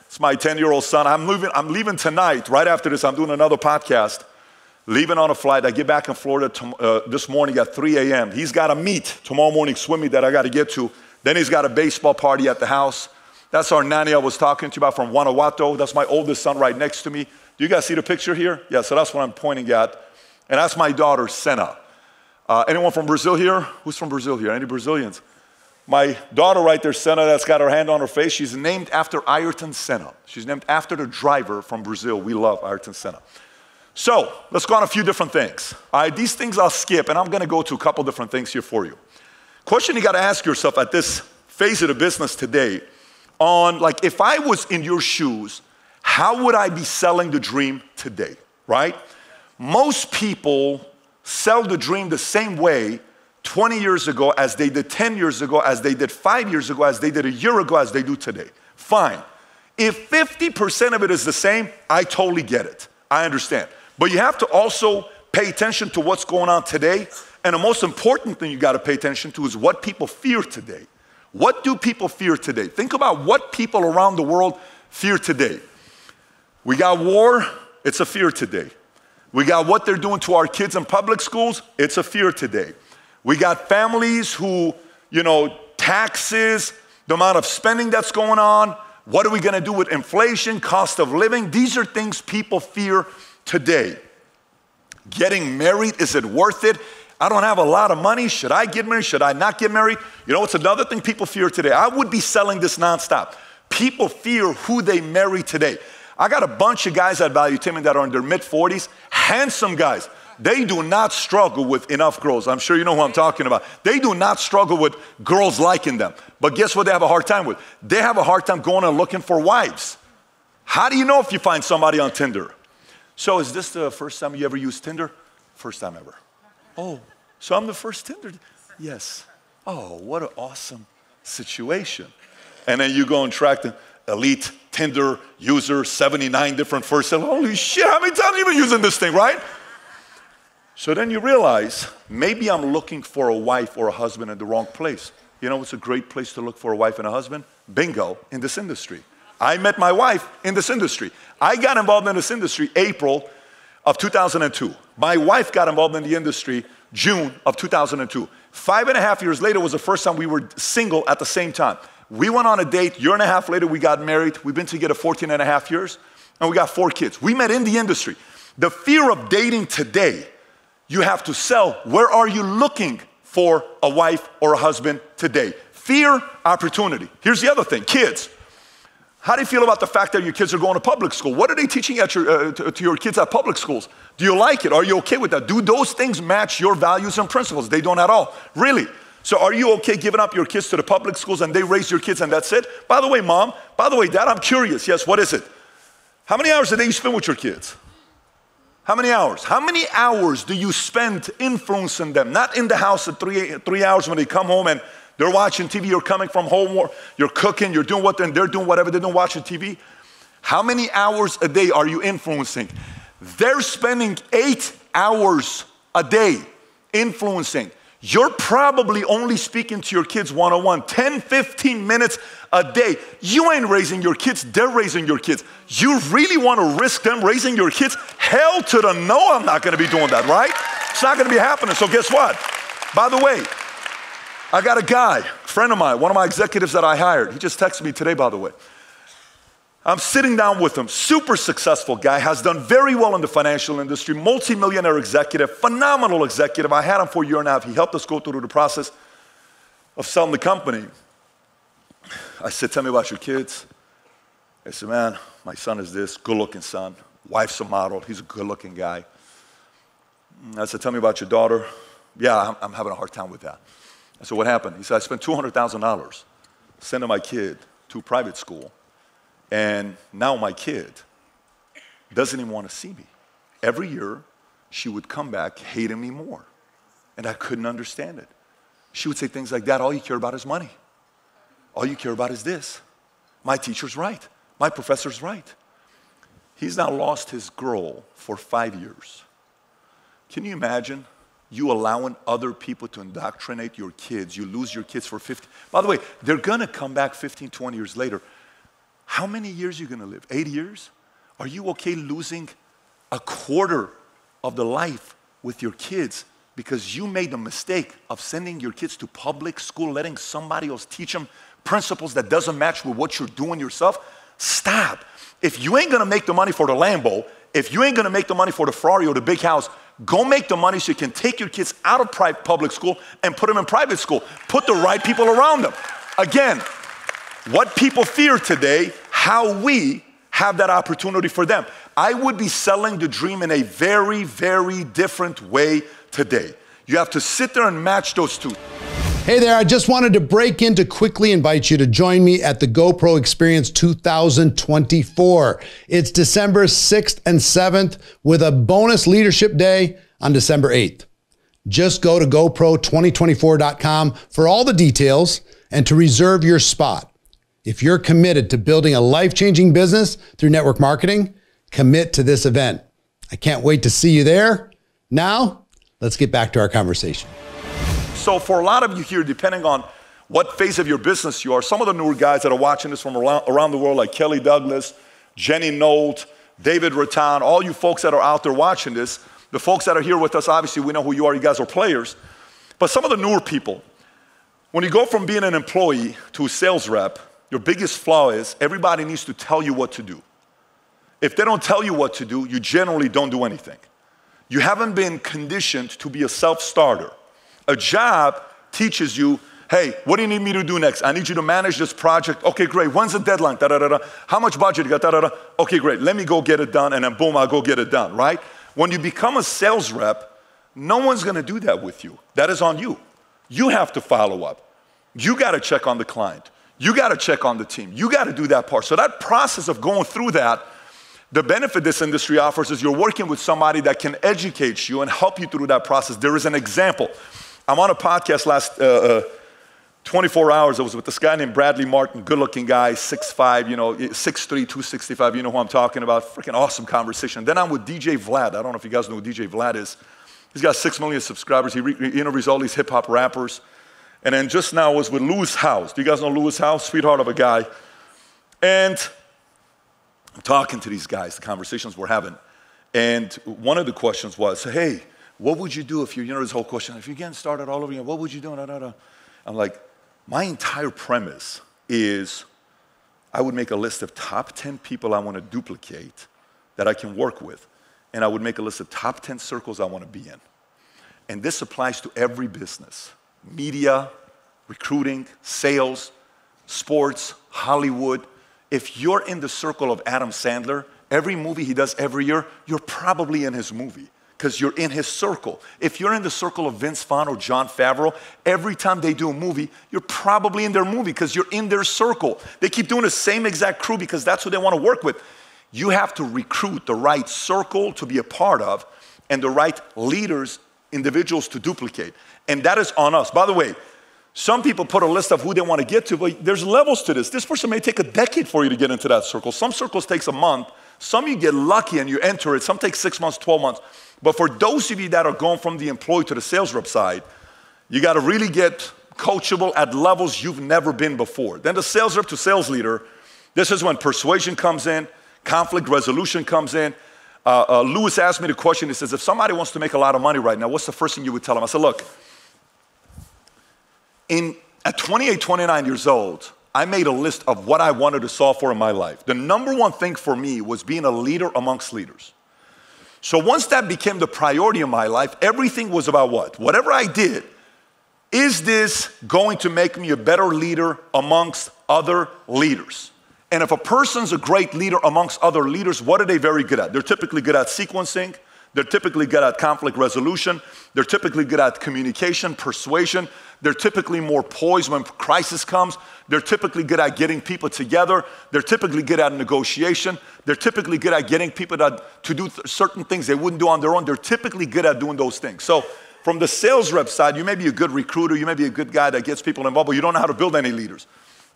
It's my 10-year-old son. I'm leaving tonight. Right after this, I'm doing another podcast. Leaving on a flight. I get back in Florida this morning at 3 a.m. He's got a meet tomorrow morning swimming that I got to get to. Then he's got a baseball party at the house. That's our nanny I was talking to you about from Guanajuato. That's my oldest son right next to me. Do you guys see the picture here? Yeah, so that's what I'm pointing at. And that's my daughter, Senna. Anyone from Brazil here? Who's from Brazil here? Any Brazilians? My daughter right there, Senna, that's got her hand on her face, she's named after Ayrton Senna. She's named after the driver from Brazil. We love Ayrton Senna. So let's go on a few different things. These things I'll skip, and I'm going to go to a couple different things here for you. Question you got to ask yourself at this phase of the business today on, like, if I was in your shoes, how would I be selling the dream today, right? Most people sell the dream the same way 20 years ago as they did 10 years ago, as they did 5 years ago, as they did a year ago, as they do today. Fine. If 50% of it is the same, I totally get it. I understand. But you have to also pay attention to what's going on today. And the most important thing you got to pay attention to is what people fear today. What do people fear today? Think about what people around the world fear today. We got war, it's a fear today. We got what they're doing to our kids in public schools, it's a fear today. We got families who, taxes, the amount of spending that's going on. What are we going to do with inflation, cost of living? These are things people fear today. Getting married, is it worth it? I don't have a lot of money. Should I get married? Should I not get married? You know what's another thing people fear today? I would be selling this nonstop. People fear who they marry today. I got a bunch of guys at Valuetainment that are in their mid-40s, handsome guys. They do not struggle with enough girls. I'm sure you know who I'm talking about. They do not struggle with girls liking them. But guess what they have a hard time with? They have a hard time going and looking for wives. How do you know if you find somebody on Tinder? So is this the first time you ever used Tinder? First time ever. Oh, so I'm the first Tinder? Yes. Oh, what an awesome situation. And then you go and track the elite Tinder user, 79 different first. Holy shit, how many times have you been using this thing, right? So then you realize, maybe I'm looking for a wife or a husband in the wrong place. You know what's a great place to look for a wife and a husband? Bingo, in this industry. I met my wife in this industry. I got involved in this industry April of 2002. My wife got involved in the industry June of 2002. 5.5 years later was the first time we were single at the same time. We went on a date, year and a half later we got married. We've been together 14.5 years, and we got 4 kids. We met in the industry. The fear of dating today, you have to sell. Where are you looking for a wife or a husband today? Fear, opportunity. Here's the other thing, kids. How do you feel about the fact that your kids are going to public school? What are they teaching at to your kids at public schools? Do you like it? Are you okay with that? Do those things match your values and principles? They don't at all. Really? So are you okay giving up your kids to the public schools and they raise your kids and that's it? By the way, Mom, by the way, Dad, I'm curious. Yes, what is it? How many hours a day you spend with your kids? How many hours? How many hours do you spend influencing them? Not in the house at 3 hours when they come home and they're watching TV, you're coming from home, you're cooking, you're doing what, and they're doing whatever, they're doing watching TV. How many hours a day are you influencing? They're spending 8 hours a day influencing. You're probably only speaking to your kids one-on-one, 10, 15 minutes a day. You ain't raising your kids, they're raising your kids. You really want to risk them raising your kids? Hell to the no, I'm not going to be doing that, right? It's not going to be happening. So guess what? By the way, I got a guy, a friend of mine, one of my executives that I hired. He just texted me today, by the way. I'm sitting down with him, super successful guy, has done very well in the financial industry, multi-millionaire executive, phenomenal executive. I had him for a year and a half. He helped us go through the process of selling the company. I said, tell me about your kids. I said, man, my son is this, good-looking son, Wife's a model. He's a good-looking guy. I said, tell me about your daughter. Yeah, I'm having a hard time with that. I said, what happened? He said, I spent $200,000 sending my kid to private school, and now my kid doesn't even want to see me. Every year, she would come back hating me more, and I couldn't understand it. She would say things like, Dad, all you care about is money. All you care about is this. My teacher's right. My professor's right. He's now lost his girl for 5 years. Can you imagine you allowing other people to indoctrinate your kids? You lose your kids for 50. By the way, they're going to come back 15, 20 years later. How many years are you going to live? 8 years? Are you okay losing a quarter of the life with your kids because you made the mistake of sending your kids to public school, letting somebody else teach them principles that doesn't match with what you're doing yourself? Stop. If you ain't gonna make the money for the Lambo, if you ain't gonna make the money for the Ferrari or the big house, go make the money so you can take your kids out of public school and put them in private school. Put the right people around them. Again, what people fear today, how we have that opportunity for them. I would be selling the dream in a very, very different way today. You have to sit there and match those two. Hey there, I just wanted to break in to quickly invite you to join me at the GoPro Experience 2024. It's December 6th and 7th with a bonus leadership day on December 8th. Just go to GoPro2024.com for all the details and to reserve your spot. If you're committed to building a life-changing business through network marketing, commit to this event. I can't wait to see you there. Now, let's get back to our conversation. So for a lot of you here, depending on what phase of your business you are, some of the newer guys that are watching this from around the world, like Kelly Douglas, Jenny Nolt, David Rattan, all you folks that are out there watching this, the folks that are here with us, obviously we know who you are, you guys are players. But some of the newer people, when you go from being an employee to a sales rep, your biggest flaw is everybody needs to tell you what to do. If they don't tell you what to do, you generally don't do anything. You haven't been conditioned to be a self-starter. A job teaches you, hey, what do you need me to do next? I need you to manage this project. Okay, great. When's the deadline? Da-da-da-da. How much budget you got? Da-da-da. Okay, great. Let me go get it done, and then boom, I'll go get it done, right? When you become a sales rep, no one's going to do that with you. That is on you. You have to follow up. You got to check on the client. You got to check on the team. You got to do that part. So that process of going through that, the benefit this industry offers is you're working with somebody that can educate you and help you through that process. There is an example. I'm on a podcast last 24 hours. I was with this guy named Bradley Martin, good-looking guy, 6'5", 6'3", 265. You know who I'm talking about. Freaking awesome conversation. Then I'm with DJ Vlad. I don't know if you guys know who DJ Vlad is. He's got 6 million subscribers. He interviews all these hip-hop rappers. And then just now I was with Lewis House. Do you guys know Lewis House? Sweetheart of a guy. And I'm talking to these guys, the conversations we're having. And one of the questions was, hey, what would you do if you this whole question, if you're getting started all over again, what would you do? I'm like, my entire premise is I would make a list of top 10 people I want to duplicate that I can work with. And I would make a list of top 10 circles I want to be in. And this applies to every business. Media, recruiting, sales, sports, Hollywood. If you're in the circle of Adam Sandler, every movie he does every year, you're probably in his movie because you're in his circle. If you're in the circle of Vince Vaughn or Jon Favreau, every time they do a movie, you're probably in their movie because you're in their circle. They keep doing the same exact crew because that's who they want to work with. You have to recruit the right circle to be a part of and the right leaders, individuals to duplicate. And that is on us. By the way, some people put a list of who they want to get to, but there's levels to this. This person may take a decade for you to get into that circle. Some circles takes a month. Some you get lucky and you enter it. Some take 6 months, 12 months. But for those of you that are going from the employee to the sales rep side, you got to really get coachable at levels you've never been before. Then the sales rep to sales leader, this is when persuasion comes in, conflict resolution comes in. Lewis asked me the question. He says, if somebody wants to make a lot of money right now, what's the first thing you would tell them? I said, look, at 28, 29 years old, I made a list of what I wanted to solve for in my life. The number one thing for me was being a leader amongst leaders. So once that became the priority in my life, everything was about what? Whatever I did, is this going to make me a better leader amongst other leaders? And if a person's a great leader amongst other leaders, what are they very good at? They're typically good at sequencing. They're typically good at conflict resolution. They're typically good at communication, persuasion. They're typically more poised when crisis comes. They're typically good at getting people together. They're typically good at negotiation. They're typically good at getting people to do certain things they wouldn't do on their own. They're typically good at doing those things. So from the sales rep side, you may be a good recruiter. You may be a good guy that gets people involved, but you don't know how to build any leaders.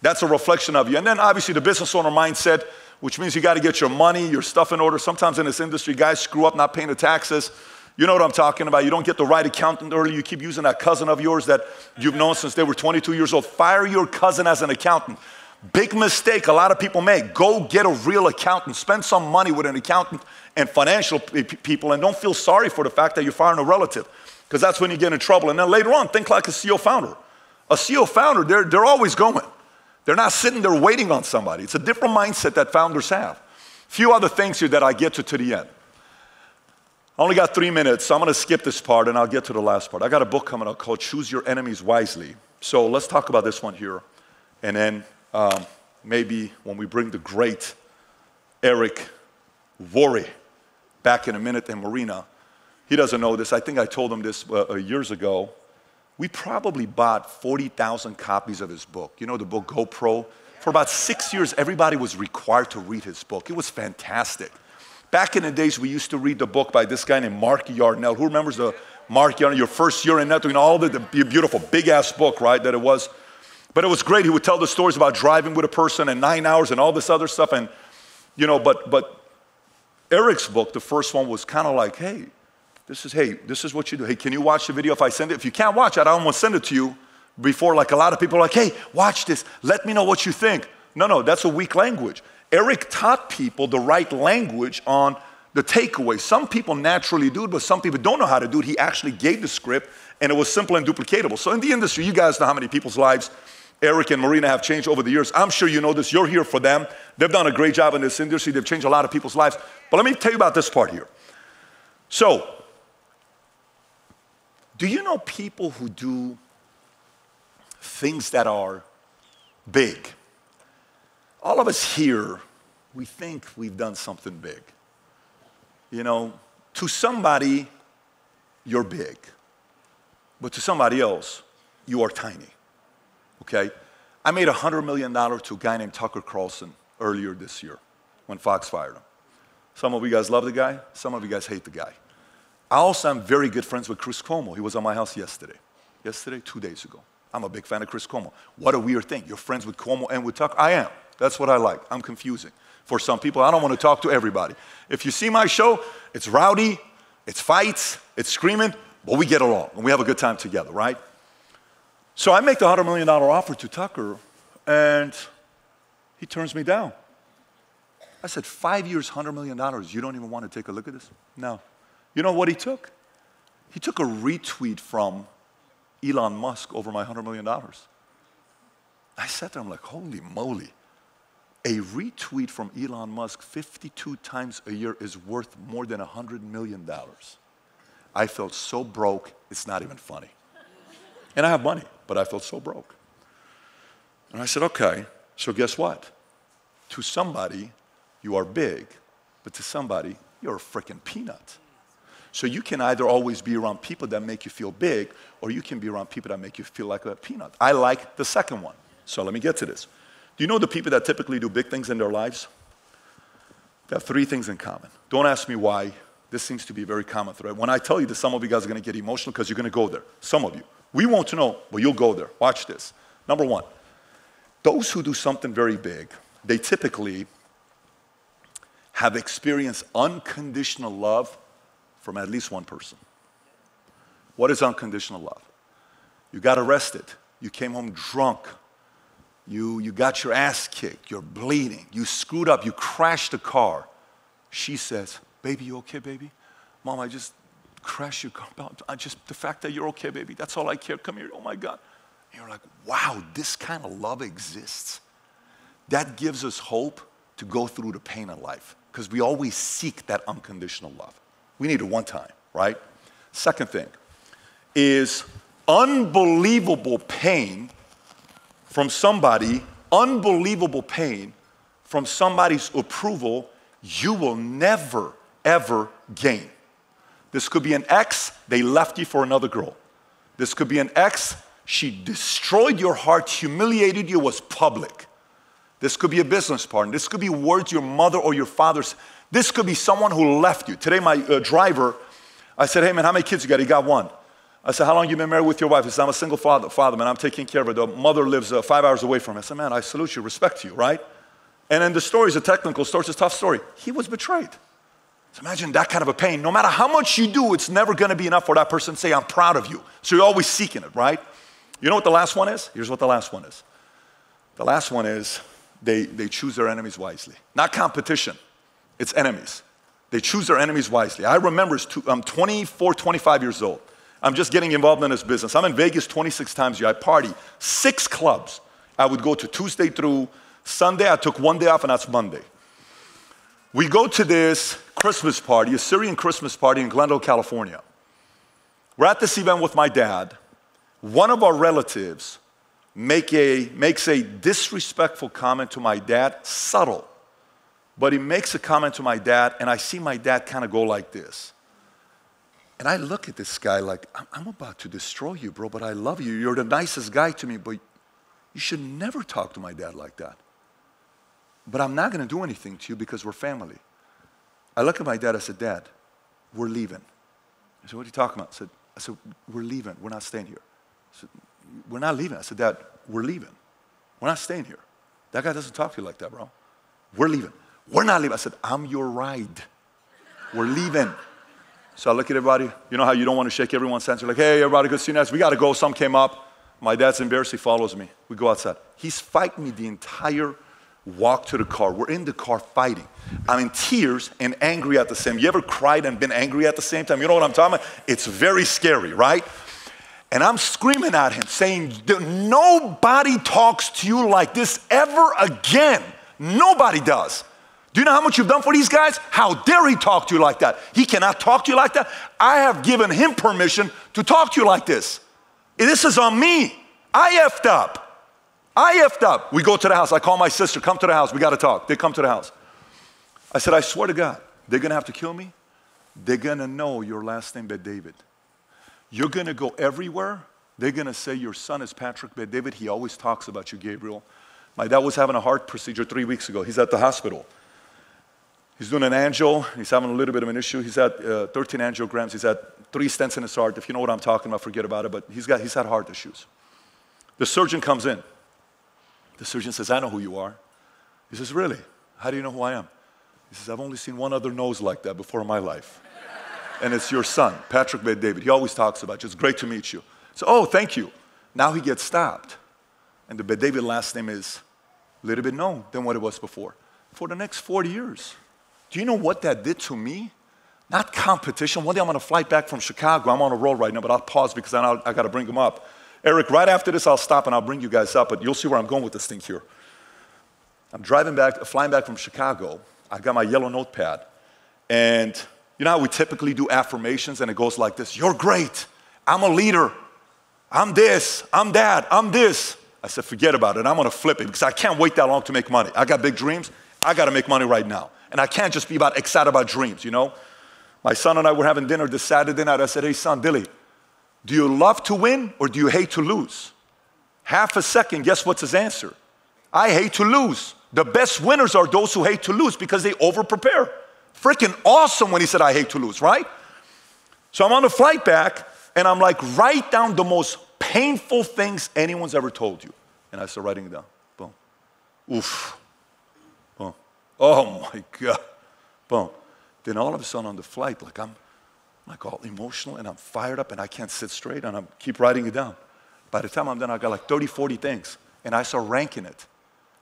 That's a reflection of you. And then obviously the business owner mindset, which means you got to get your money, your stuff in order. Sometimes in this industry, guys screw up not paying the taxes. You know what I'm talking about. You don't get the right accountant early. You keep using that cousin of yours that you've known since they were 22 years old. Fire your cousin as an accountant. Big mistake a lot of people make. Go get a real accountant. Spend some money with an accountant and financial people, and don't feel sorry for the fact that you're firing a relative, because that's when you get in trouble. And then later on, think like a CEO founder. A CEO founder, they're always going. They're not sitting there waiting on somebody. It's a different mindset that founders have. A few other things here that I get to the end. I only got 3 minutes, so I'm going to skip this part and I'll get to the last part. I got a book coming out called Choose Your Enemies Wisely. So let's talk about this one here. And then maybe when we bring the great Eric Worre back in a minute, and Marina, he doesn't know this. I think I told him this years ago. We probably bought 40,000 copies of his book. You know the book GoPro? For about 6 years, everybody was required to read his book. It was fantastic. Back in the days, we used to read the book by this guy named Mark Yarnell. Who remembers the Mark Yarnell, your first year in networking, all the beautiful, big-ass book, right, that it was. But it was great. He would tell the stories about driving with a person and 9 hours and all this other stuff. And, you know, but Eric's book, the first one, was kind of like, hey, this is what you do. Hey, can you watch the video if I send it? If you can't watch it, I don't want to send it to you before, like a lot of people are like, hey, watch this. Let me know what you think. No, that's a weak language. Eric taught people the right language on the takeaway. Some people naturally do it, but some people don't know how to do it. He actually gave the script, and it was simple and duplicatable. So in the industry, you guys know how many people's lives Eric and Marina have changed over the years. I'm sure you know this. You're here for them. They've done a great job in this industry. They've changed a lot of people's lives. But let me tell you about this part here. So, do you know people who do things that are big? All of us here, we think we've done something big. You know, to somebody, you're big. But to somebody else, you are tiny. Okay? I made $100 million to a guy named Tucker Carlson earlier this year when Fox fired him. Some of you guys love the guy. Some of you guys hate the guy. I also am very good friends with Chris Cuomo. He was at my house yesterday. 2 days ago. I'm a big fan of Chris Cuomo. What a weird thing. You're friends with Cuomo and with Tucker? I am. That's what I like. I'm confusing. For some people, I don't want to talk to everybody. If you see my show, it's rowdy, it's fights, it's screaming, but we get along and we have a good time together, right? So I make the $100 million offer to Tucker, and he turns me down. I said, 5 years, $100 million, you don't even want to take a look at this? No. You know what he took? He took a retweet from Elon Musk over my $100 million. I sat there, I'm like, holy moly. A retweet from Elon Musk 52 times a year is worth more than $100 million. I felt so broke, it's not even funny. And I have money, but I felt so broke. And I said, okay, so guess what? To somebody, you are big, but to somebody, you're a freaking peanut. So you can either always be around people that make you feel big, or you can be around people that make you feel like a peanut. I like the second one. So let me get to this. Do you know the people that typically do big things in their lives? They have 3 things in common. Don't ask me why. This seems to be a very common thread. When I tell you this, some of you guys are going to get emotional because you're going to go there. Some of you. We won't know, but you'll go there. Watch this. Number 1, those who do something very big, they typically have experienced unconditional love from at least one person. What is unconditional love? You got arrested. You came home drunk. You got your ass kicked. You're bleeding. You screwed up. You crashed the car. She says, baby, you okay, baby? Mom, I just crashed your car. The fact that you're okay, baby, that's all I care. Come here. Oh, my God. And you're like, wow, this kind of love exists. That gives us hope to go through the pain of life because we always seek that unconditional love. We need it one time, right? Second thing is unbelievable pain from somebody, unbelievable pain from somebody's approval you will never, ever gain. This could be an ex, they left you for another girl. This could be an ex, she destroyed your heart, humiliated you, was public. This could be a business partner. This could be words your mother or your father's. This could be someone who left you. Today, my driver, I said, hey man, how many kids you got? He got one. I said, how long you been married with your wife? He said, I'm a single father, man. I'm taking care of her. The mother lives 5 hours away from me. I said, man, I salute you, respect you, right? And then the story is a technical story. It's a tough story. He was betrayed. So imagine that kind of a pain. No matter how much you do, it's never going to be enough for that person to say, I'm proud of you. So you're always seeking it, right? You know what the last one is? Here's what the last one is. The last one is they choose their enemies wisely. Not competition. It's enemies. They choose their enemies wisely. I remember I'm 24, 25 years old. I'm just getting involved in this business. I'm in Vegas 26 times a year. I party 6 clubs. I would go to Tuesday through Sunday. I took one day off, and that's Monday. We go to this Christmas party, a Syrian Christmas party in Glendale, California. We're at this event with my dad. One of our relatives makes a disrespectful comment to my dad, subtle. But he makes a comment to my dad, and I see my dad kind of go like this. And I look at this guy like, I'm about to destroy you, bro, but I love you. You're the nicest guy to me, but you should never talk to my dad like that. But I'm not going to do anything to you because we're family. I look at my dad, I said, Dad, we're leaving. I said, what are you talking about? I said, we're leaving. We're not staying here. I said, we're not leaving. I said, Dad, we're leaving. We're not staying here. That guy doesn't talk to you like that, bro. We're leaving. We're not leaving. I said, I'm your ride. We're leaving. So I look at everybody. You know how you don't want to shake everyone's hands? You're like, hey, everybody, good seeing you. We got to go. Some came up. My dad's embarrassed. He follows me. We go outside. He's fighting me the entire walk to the car. We're in the car fighting. I'm in tears and angry at the same time. You ever cried and been angry at the same time? You know what I'm talking about? It's very scary, right? And I'm screaming at him saying, nobody talks to you like this ever again. Nobody does. Do you know how much you've done for these guys? How dare he talk to you like that? He cannot talk to you like that. I have given him permission to talk to you like this. This is on me. I effed up. We go to the house. I call my sister, come to the house. We got to talk. They come to the house. I said, I swear to God, they're going to have to kill me. They're going to know your last name, Bet David. You're going to go everywhere. They're going to say your son is Patrick Bet David. He always talks about you, Gabriel. My dad was having a heart procedure 3 weeks ago. He's at the hospital. He's doing an angio. He's having a little bit of an issue. He's had 13 angiograms. He's had 3 stents in his heart. If you know what I'm talking about, forget about it. But he's had heart issues. The surgeon comes in. The surgeon says, I know who you are. He says, really? How do you know who I am? He says, I've only seen one other nose like that before in my life. And it's your son, Patrick Bet David. He always talks about you. It's great to meet you. So, oh, thank you. Now he gets stopped. And the Bet David last name is a little bit known than what it was before. For the next 40 years. Do you know what that did to me? Not competition. One day I'm on a flight back from Chicago. I'm on a roll right now, but I'll pause because I got to bring him up. Eric, right after this, I'll stop and I'll bring you guys up, but you'll see where I'm going with this thing here. I'm flying back from Chicago. I got my yellow notepad. And you know how we typically do affirmations and it goes like this. You're great. I'm a leader. I'm this. I'm that. I'm this. I said, forget about it. I'm going to flip it because I can't wait that long to make money. I got big dreams. I got to make money right now. And I can't just be excited about dreams, you know. My son and I were having dinner this Saturday night. I said, hey, son, Billy, do you love to win or do you hate to lose? Half a second, guess what's his answer? I hate to lose. The best winners are those who hate to lose because they over-prepare. Freaking awesome when he said, I hate to lose, right? So I'm on the flight back, and I'm like, write down the most painful things anyone's ever told you. And I start writing it down. Boom. Oof. Boom. Oh, my God. Boom. Then all of a sudden on the flight, I'm all emotional, and I'm fired up, and I can't sit straight, and I keep writing it down. By the time I'm done, I got 30, 40 things, and I start ranking it.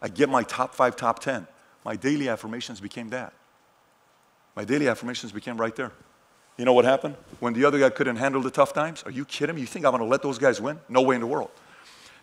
I get my top 5, top 10. My daily affirmations became that. My daily affirmations became right there. You know what happened? When the other guy couldn't handle the tough times? Are you kidding me? You think I'm going to let those guys win? No way in the world.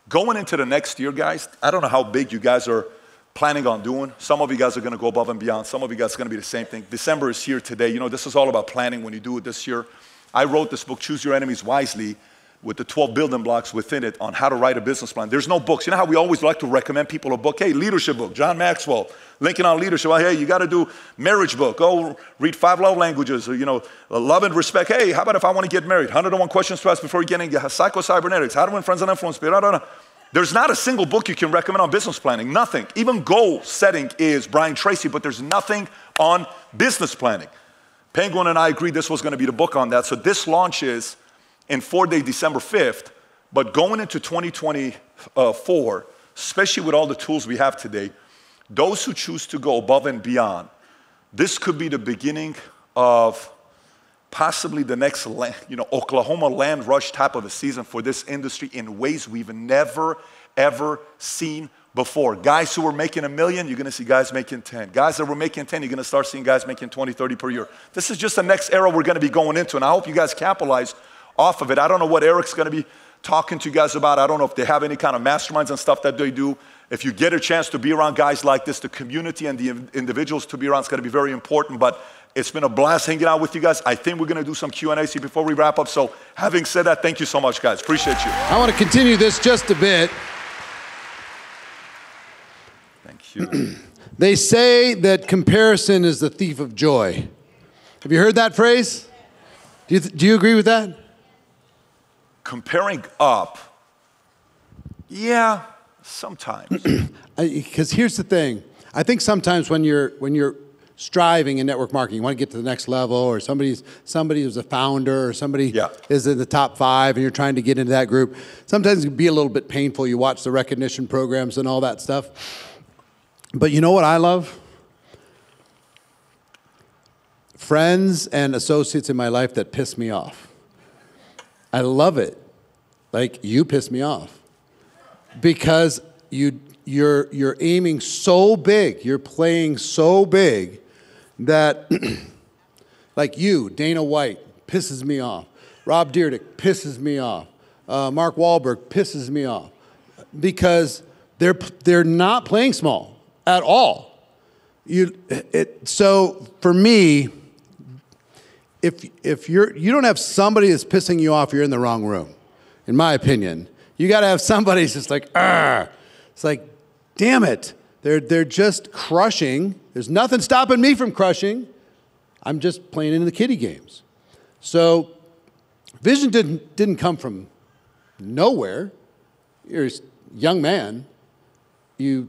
Going into the next year, guys, I don't know how big you guys are planning on doing. Some of you guys are going to go above and beyond. Some of you guys are going to be the same thing. December is here today. You know, this is all about planning when you do it this year. I wrote this book, Choose Your Enemies Wisely, with the 12 building blocks within it on how to write a business plan. There's no books. You know how we always like to recommend people a book? Hey, leadership book, John Maxwell, Lincoln on Leadership. Hey, you got to do marriage book. Go read 5 love languages, or, love and respect. Hey, how about if I want to get married? 101 questions to ask before you get in. Psycho-cybernetics, how to win friends and influence people. There's not a single book you can recommend on business planning, nothing. Even goal setting is Brian Tracy, but there's nothing on business planning. Penguin and I agreed this was going to be the book on that. So this launches in 4 days, December 5th, but going into 2024, especially with all the tools we have today, those who choose to go above and beyond, this could be the beginning of possibly the next Oklahoma land rush type of a season for this industry in ways we've never, ever seen before. Guys who were making $1 million, you're going to see guys making 10. Guys that were making 10, you're going to start seeing guys making 20, 30 per year. This is just the next era we're going to be going into, and I hope you guys capitalize off of it. I don't know what Eric's going to be talking to you guys about. I don't know if they have any kind of masterminds and stuff that they do. If you get a chance to be around guys like this, the community and the individuals to be around is going to be very important. But it's been a blast hanging out with you guys. I think we're going to do some Q&A before we wrap up. So having said that, thank you so much, guys. Appreciate you. I want to continue this just a bit. Thank you. They say that comparison is the thief of joy. Have you heard that phrase? Do you agree with that? Comparing up, yeah, sometimes. Because here's the thing. I think sometimes when you're striving in network marketing, you want to get to the next level, or somebody who's a founder, or somebody is in the top 5, and you're trying to get into that group. Sometimes it can be a little bit painful. You watch the recognition programs and all that stuff. But you know what I love? Friends and associates in my life that piss me off. I love it. Like, you piss me off. Because you're aiming so big, you're playing so big that, like you, Dana White, pisses me off. Rob Dyrdek pisses me off. Mark Wahlberg pisses me off. Because they're not playing small at all. So for me, if you don't have somebody that's pissing you off, you're in the wrong room, in my opinion. You got to have somebody who's just like, argh. It's like, damn it. They're just crushing. There's nothing stopping me from crushing. I'm just playing into the kiddie games. So vision didn't come from nowhere. You're a young man. You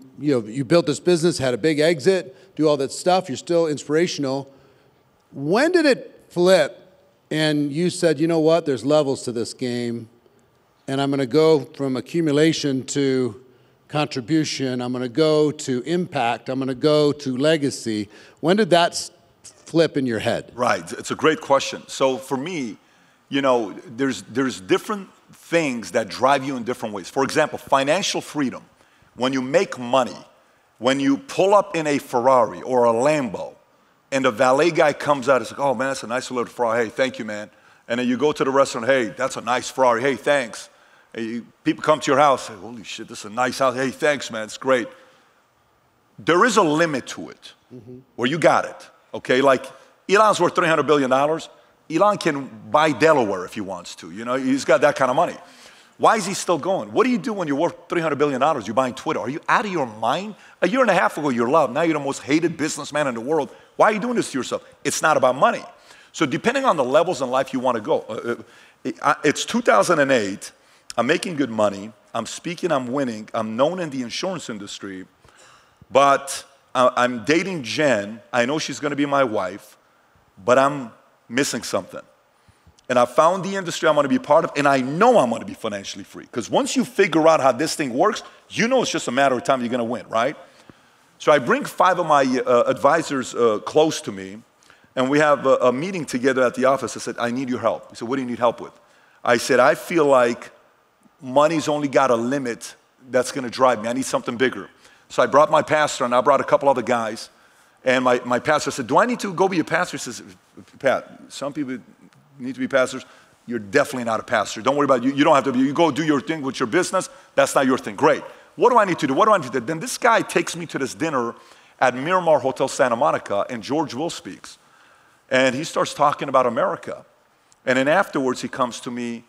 built this business, had a big exit, do all that stuff. You're still inspirational. When did it flip and you said, you know what, there's levels to this game, and I'm going to go from accumulation to contribution, I'm going to go to impact, I'm going to go to legacy? When did that flip in your head? Right, it's a great question. So for me, there's different things that drive you in different ways. For example, financial freedom. When you make money, when you pull up in a Ferrari or a Lambo, and the valet guy comes out, it's like, oh man, that's a nice little Ferrari, hey, thank you, man. And then you go to the restaurant, hey, that's a nice Ferrari, hey, thanks. People come to your house, say, holy shit, this is a nice house, hey, thanks, man, it's great. There is a limit to it, where you got it, okay? Like, Elon's worth $300 billion. Elon can buy Delaware if he wants to, he's got that kind of money. Why is he still going? What do you do when you're worth $300 billion? You're buying Twitter. Are you out of your mind? A year and a half ago, you're loved. Now you're the most hated businessman in the world. Why are you doing this to yourself? It's not about money. So depending on the levels in life you want to go, it's 2008. I'm making good money. I'm speaking. I'm winning. I'm known in the insurance industry. But I'm dating Jen. I know she's going to be my wife. But I'm missing something. And I found the industry I'm going to be part of, and I know I'm going to be financially free. Because once you figure out how this thing works, it's just a matter of time you're going to win, right? So I bring 5 of my advisors close to me, and we have a meeting together at the office. I said, I need your help. He said, what do you need help with? I said, I feel like money's only got a limit that's going to drive me. I need something bigger. So I brought my pastor, and I brought a couple other guys. And my pastor said, do I need to go be a pastor? He says, Pat, some people need to be pastors. You're definitely not a pastor. Don't worry about it. You don't have to be. You go do your thing with your business. That's not your thing. Great. What do I need to do? What do I need to do? Then this guy takes me to this dinner at Miramar Hotel Santa Monica, and George Will speaks. And he starts talking about America. And then afterwards, he comes to me,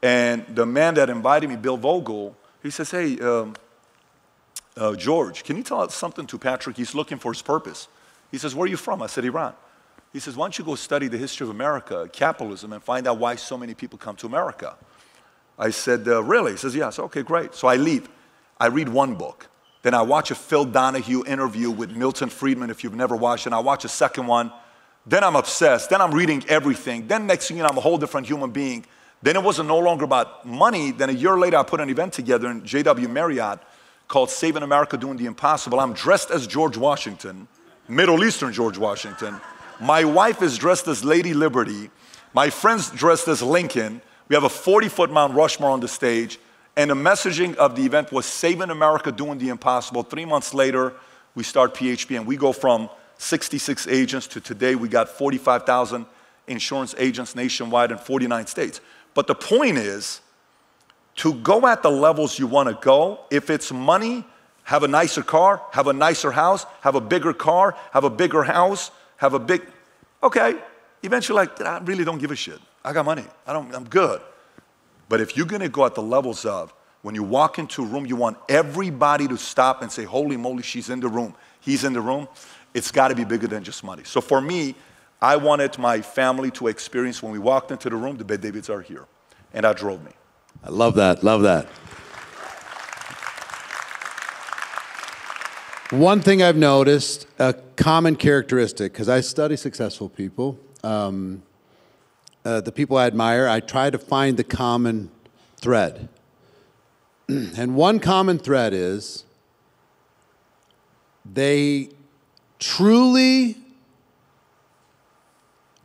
And the man that invited me, Bill Vogel, he says, hey, George, can you tell us something to Patrick? He's looking for his purpose. He says, where are you from? I said, Iran. He says, why don't you go study the history of America, capitalism, and find out why so many people come to America? I said, really? He says, yeah. I said, okay, great. So I leave. I read one book. Then I watch a Phil Donahue interview with Milton Friedman, if you've never watched it. I watch a second one. Then I'm obsessed. Then I'm reading everything. Then next thing you know, I'm a whole different human being. Then it wasn't no longer about money. Then a year later, I put an event together in JW Marriott called Saving America Doing the Impossible. I'm dressed as George Washington, Middle Eastern George Washington. My wife is dressed as Lady Liberty. My friend's dressed as Lincoln. We have a 40-foot Mount Rushmore on the stage. And the messaging of the event was Saving America Doing the Impossible. 3 months later, we start PHP, and we go from 66 agents to today we got 45,000 insurance agents nationwide in 49 states. But the point is to go at the levels you want to go. If it's money, have a nicer car, have a nicer house, have a bigger car, have a bigger house, have a big, okay. Eventually, like, I really don't give a shit. I got money. I'm good. But if you're going to go at the levels of when you walk into a room, you want everybody to stop and say, holy moly, she's in the room, he's in the room, it's got to be bigger than just money. So for me, I wanted my family to experience when we walked into the room, the Bet Davids are here. And that drove me. I love that, love that. One thing I've noticed, a common characteristic, because I study successful people, the people I admire, I try to find the common thread. And one common thread is they truly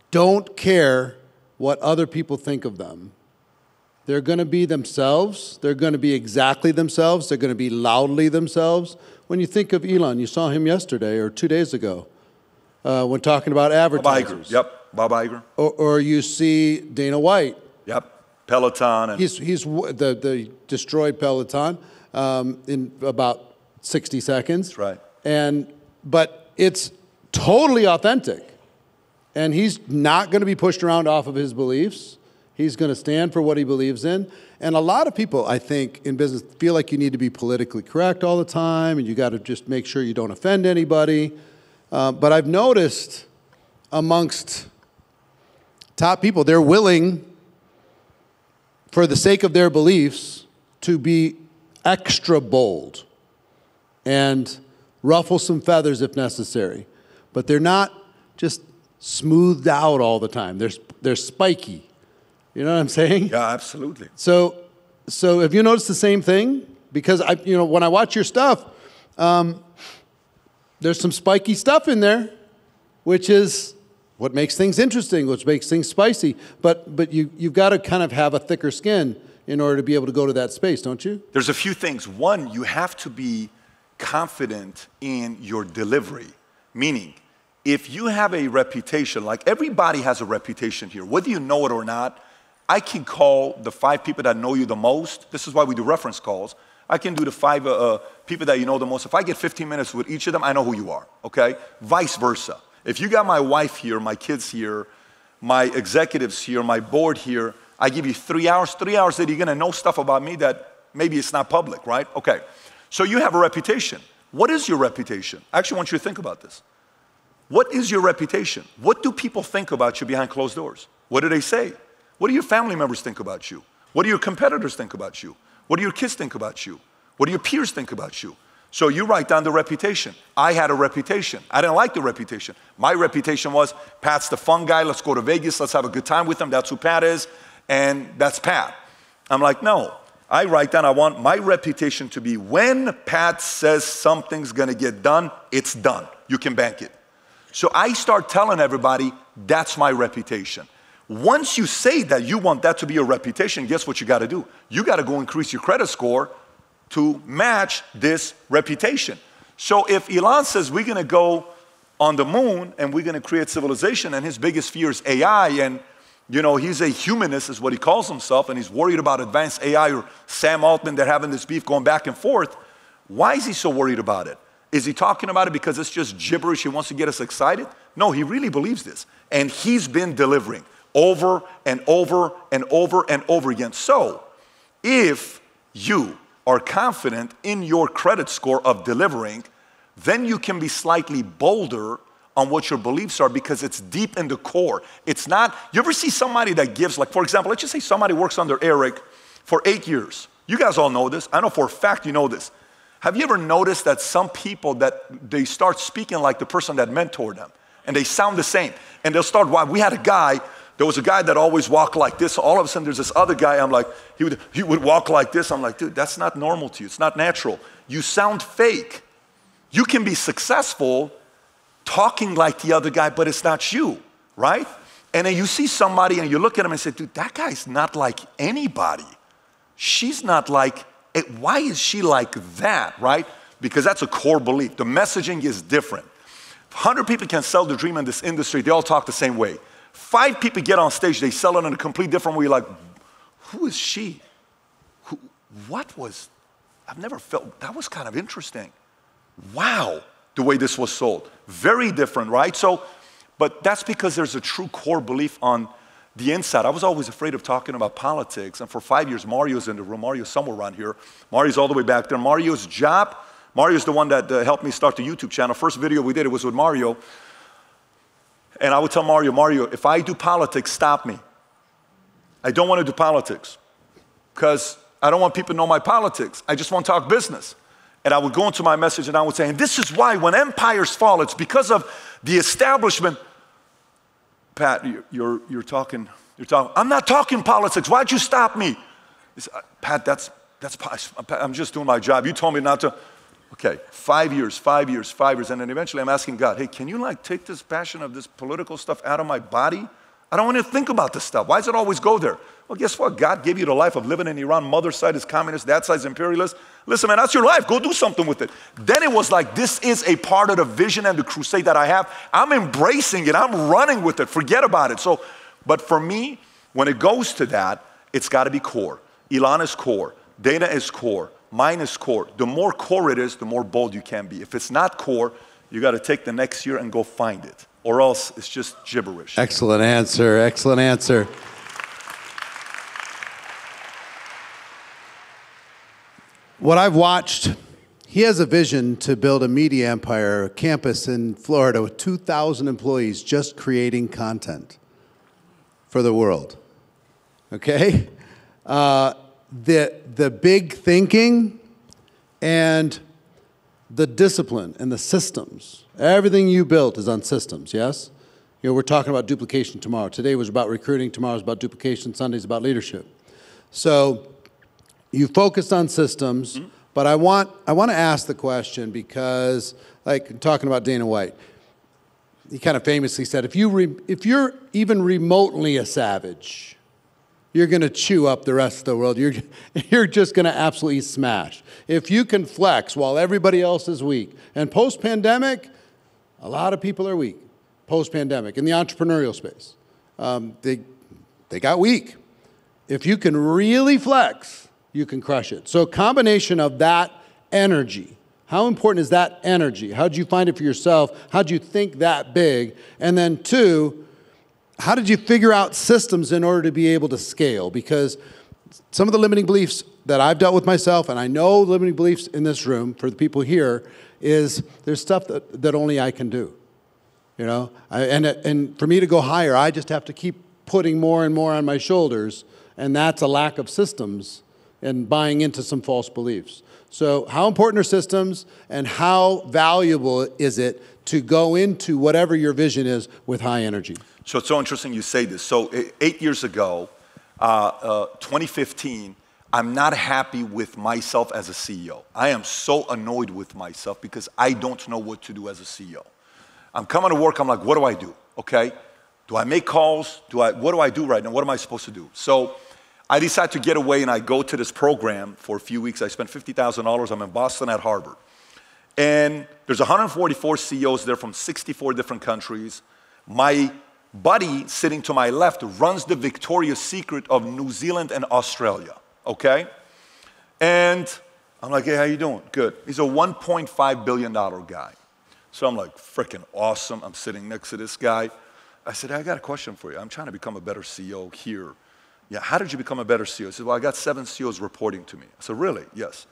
don't care what other people think of them. They're going to be themselves. They're going to be exactly themselves. They're going to be loudly themselves. When you think of Elon, you saw him yesterday or 2 days ago when talking about advertisers. Bob Iger. Yep, Bob Iger. Or you see Dana White. Yep, Peloton. And He's the destroyed Peloton in about 60 seconds. That's right. But it's totally authentic. And he's not going to be pushed around off of his beliefs. He's going to stand for what he believes in. And a lot of people, I think, in business feel like you need to be politically correct all the time, and you got to just make sure you don't offend anybody. But I've noticed amongst top people, they're willing, for the sake of their beliefs, to be extra bold and ruffle some feathers if necessary. But they're not just smoothed out all the time. They're spiky. You know what I'm saying? Yeah, absolutely. So have you noticed the same thing? Because when I watch your stuff, there's some spiky stuff in there, which is what makes things interesting, which makes things spicy. But you've got to kind of have a thicker skin in order to be able to go to that space, don't you? There's a few things. One, you have to be confident in your delivery, meaning if you have a reputation, like everybody has a reputation here, whether you know it or not. I can call the 5 people that know you the most. This is why we do reference calls. I can do the 5 people that you know the most. If I get 15 minutes with each of them, I know who you are, okay? Vice versa. If you got my wife here, my kids here, my executives here, my board here, I give you 3 hours. 3 hours that you're going to know stuff about me that maybe it's not public, right? Okay. So you have a reputation. What is your reputation? I actually want you to think about this. What is your reputation? What do people think about you behind closed doors? What do they say? What do your family members think about you? What do your competitors think about you? What do your kids think about you? What do your peers think about you? So you write down the reputation. I had a reputation. I didn't like the reputation. My reputation was, Pat's the fun guy. Let's go to Vegas. Let's have a good time with him. That's who Pat is. And that's Pat. I'm like, no. I write down, I want my reputation to be when Pat says something's going to get done, it's done. You can bank it. So I start telling everybody, that's my reputation. Once you say that you want that to be your reputation, guess what you got to do? You got to go increase your credit score to match this reputation. So if Elon says we're going to go on the moon and we're going to create civilization and his biggest fear is AI and he's a humanist is what he calls himself and he's worried about advanced AI or Sam Altman, they're having this beef going back and forth. Why is he so worried about it? Is he talking about it because it's just gibberish, he wants to get us excited? No, he really believes this. And he's been delivering. over and over and over and over again. So if you are confident in your credit score of delivering, then you can be slightly bolder on what your beliefs are because it's deep in the core. It's not, you ever see somebody that gives, like for example, let's just say somebody works under Eric for 8 years. You guys all know this. I know for a fact you know this. Have you ever noticed that some people that they start speaking like the person that mentored them and they sound the same and they'll start, we had a guy, there was a guy that always walked like this. All of a sudden there's this other guy, I'm like, he would walk like this. I'm like, dude, that's not normal to you. It's not natural. You sound fake. You can be successful talking like the other guy, but it's not you, right? And then you see somebody and you look at him and say, dude, that guy's not like anybody. She's not like, why is she like that, right? Because that's a core belief. The messaging is different. 100 people can sell the dream in this industry. They all talk the same way. 5 people get on stage, they sell it in a complete different way. You're like, who is she? I've never felt, that was kind of interesting. Wow, the way this was sold. Very different, right? So, but that's because there's a true core belief on the inside. I was always afraid of talking about politics. And for 5 years, Mario's in the room. Mario's somewhere around here. Mario's all the way back there. Mario's the one that helped me start the YouTube channel. First video we did, it was with Mario. And I would tell Mario, if I do politics, stop me. I don't want to do politics because I don't want people to know my politics. I just want to talk business. And I would go into my message and I would say, and this is why when empires fall, it's because of the establishment. Pat, you're talking, I'm not talking politics. Why'd you stop me? Pat, I'm just doing my job. You told me not to. Okay, 5 years. And then eventually I'm asking God, hey, can you like take this passion of this political stuff out of my body? I don't want to think about this stuff. Why does it always go there? Well, guess what? God gave you the life of living in Iran. Mother's side is communist, dad's side is imperialist. Listen, man, that's your life. Go do something with it. Then it was like, this is a part of the vision and the crusade that I have. I'm embracing it. I'm running with it. Forget about it. So, but for me, when it goes to that, it's got to be core. Elon is core. Dana is core. Mine is core. The more core it is, the more bold you can be. If it's not core, you got to take the next year and go find it. Or else it's just gibberish. Excellent answer. Excellent answer. What I've watched, he has a vision to build a media empire, a campus in Florida with 2,000 employees just creating content for the world. Okay? The big thinking and the discipline and the systems. Everything you built is on systems, yes? You know, we're talking about duplication tomorrow. Today was about recruiting, tomorrow's about duplication, Sunday's about leadership. So you focused on systems, but I want to ask the question because, like talking about Dana White, he kind of famously said, if you're even remotely a savage, you're going to chew up the rest of the world. You're just going to absolutely smash. If you can flex while everybody else is weak. And post-pandemic, a lot of people are weak. Post-pandemic, in the entrepreneurial space. They got weak. If you can really flex, you can crush it. So a combination of that energy. How important is that energy? How did you find it for yourself? How did you think that big? And then 2, how did you figure out systems in order to be able to scale? Because some of the limiting beliefs that I've dealt with myself, and I know limiting beliefs in this room for the people here, is there's stuff that only I can do. You know, and for me to go higher, I just have to keep putting more and more on my shoulders, and that's a lack of systems and buying into some false beliefs. So how important are systems, and how valuable is it to go into whatever your vision is with high energy? So it's so interesting you say this. So 8 years ago, 2015, I'm not happy with myself as a CEO. I am so annoyed with myself because I don't know what to do as a CEO. I'm coming to work, I'm like, what do I do? Okay, do I make calls? What do I do right now? What am I supposed to do? So I decide to get away and I go to this program for a few weeks. I spent $50,000. I'm in Boston at Harvard. And there's 144 CEOs there from 64 different countries. My buddy sitting to my left runs the Victoria's Secret of New Zealand and Australia, okay? And I'm like, hey, how you doing? Good. He's a $1.5 billion guy. So I'm like, freaking awesome. I'm sitting next to this guy. I said, I got a question for you. I'm trying to become a better CEO here. Yeah, how did you become a better CEO? He said, well, I got 7 CEOs reporting to me. I said, really? Yes.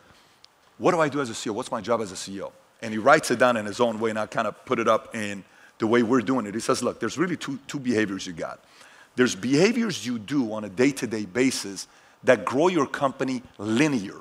What do I do as a CEO? What's my job as a CEO? And he writes it down in his own way, and I kind of put it up in the way we're doing it. He says, look, there's really two behaviors you got. There's behaviors you do on a day-to-day basis that grow your company linear.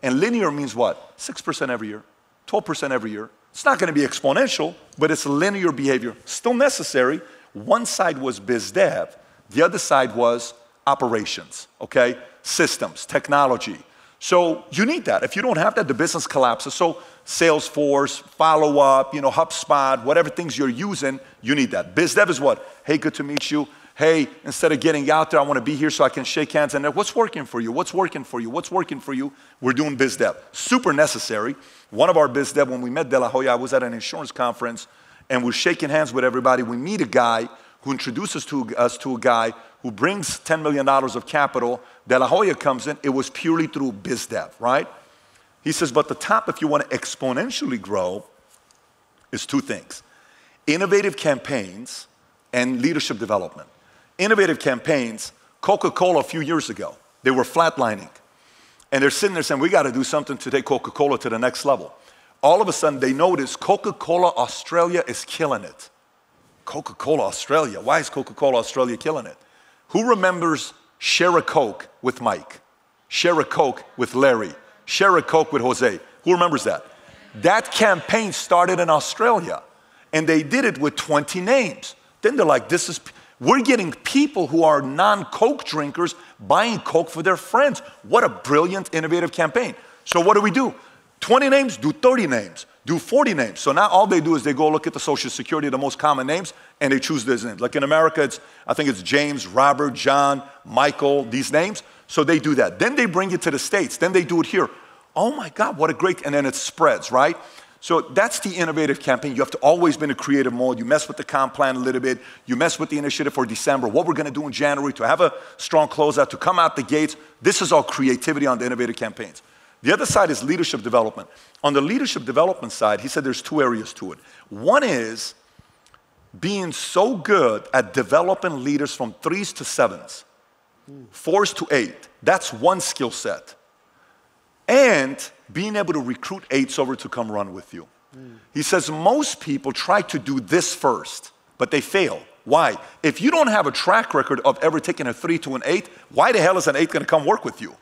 And linear means what? 6% every year, 12% every year. It's not going to be exponential, but it's linear behavior. Still necessary. One side was biz dev. The other side was operations, okay? Systems, technology. So you need that. If you don't have that, the business collapses. So Salesforce, follow-up, HubSpot, whatever things you're using, you need that. Biz dev is what? Hey, good to meet you. Hey, instead of getting out there, I want to be here so I can shake hands. And what's working for you? What's working for you? What's working for you? We're doing biz dev. Super necessary. One of our biz dev, when we met De La Hoya, I was at an insurance conference, and we're shaking hands with everybody. We meet a guy who introduces us to a guy who brings $10 million of capital. De La Hoya comes in. It was purely through biz dev, right? He says, but the top, if you want to exponentially grow, is 2 things. Innovative campaigns and leadership development. Innovative campaigns, Coca-Cola a few years ago, they were flatlining. And they're sitting there saying, we got to do something to take Coca-Cola to the next level. All of a sudden, they notice Coca-Cola Australia is killing it. Coca-Cola Australia. Why is Coca-Cola Australia killing it? Who remembers Share a Coke with Mike? Share a Coke with Larry? Share a Coke with Jose? Who remembers that? That campaign started in Australia, and they did it with 20 names. Then they're like, we're getting people who are non-Coke drinkers buying Coke for their friends. What a brilliant, innovative campaign. So what do? 20 names, do 30 names, do 40 names. So now all they do is they go look at the Social Security, the most common names, and they choose those names. Like in America, I think it's James, Robert, John, Michael, these names. So they do that. Then they bring it to the States. Then they do it here. Oh my God, what a great, and then it spreads, right? So that's the innovative campaign. You have to always be in a creative mode. You mess with the comp plan a little bit. You mess with the initiative for December, what we're going to do in January to have a strong closeout, to come out the gates. This is all creativity on the innovative campaigns. The other side is leadership development. On the leadership development side, he said there's 2 areas to it. One is being so good at developing leaders from 3s to 7s, 4s to 8. That's one skill set. And being able to recruit 8s over to come run with you. He says most people try to do this first, but they fail. Why? If you don't have a track record of ever taking a 3 to an 8, why the hell is an 8 going to come work with you?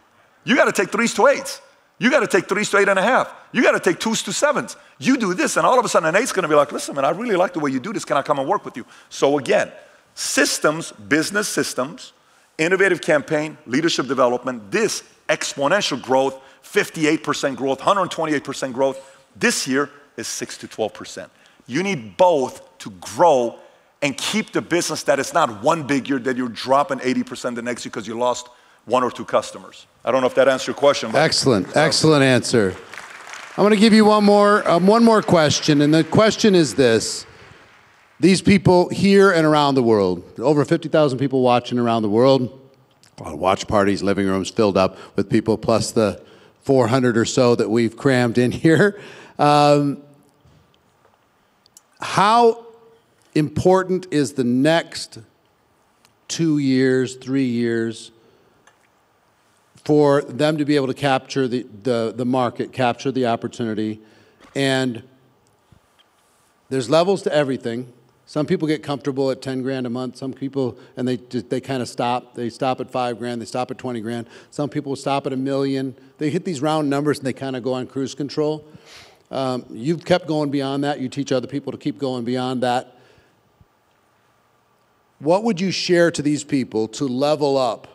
You got to take 3s to 8s. You got to take 3s to 8.5. You got to take 2s to 7s. You do this, and all of a sudden an 8's going to be like, listen, man, I really like the way you do this. Can I come and work with you? So again, systems, business systems, innovative campaign, leadership development, this exponential growth, 58% growth, 128% growth. This year is 6 to 12%. You need both to grow and keep the business that it's not one big year that you're dropping 80% the next year because you lost 1 or 2 customers. I don't know if that answers your question. But excellent answer. I'm going to give you one more question, and the question is this. These people here and around the world, over 50,000 people watching around the world, watch parties, living rooms filled up with people, plus the 400 or so that we've crammed in here. How important is the next 2 years, 3 years for them to be able to capture the market, capture the opportunity? And there's levels to everything. Some people get comfortable at 10 grand a month. Some people, and they kind of stop. They stop at 5 grand. They stop at 20 grand. Some people stop at $1 million. They hit these round numbers and they kind of go on cruise control. You've kept going beyond that. You teach other people to keep going beyond that. What would you share to these people to level up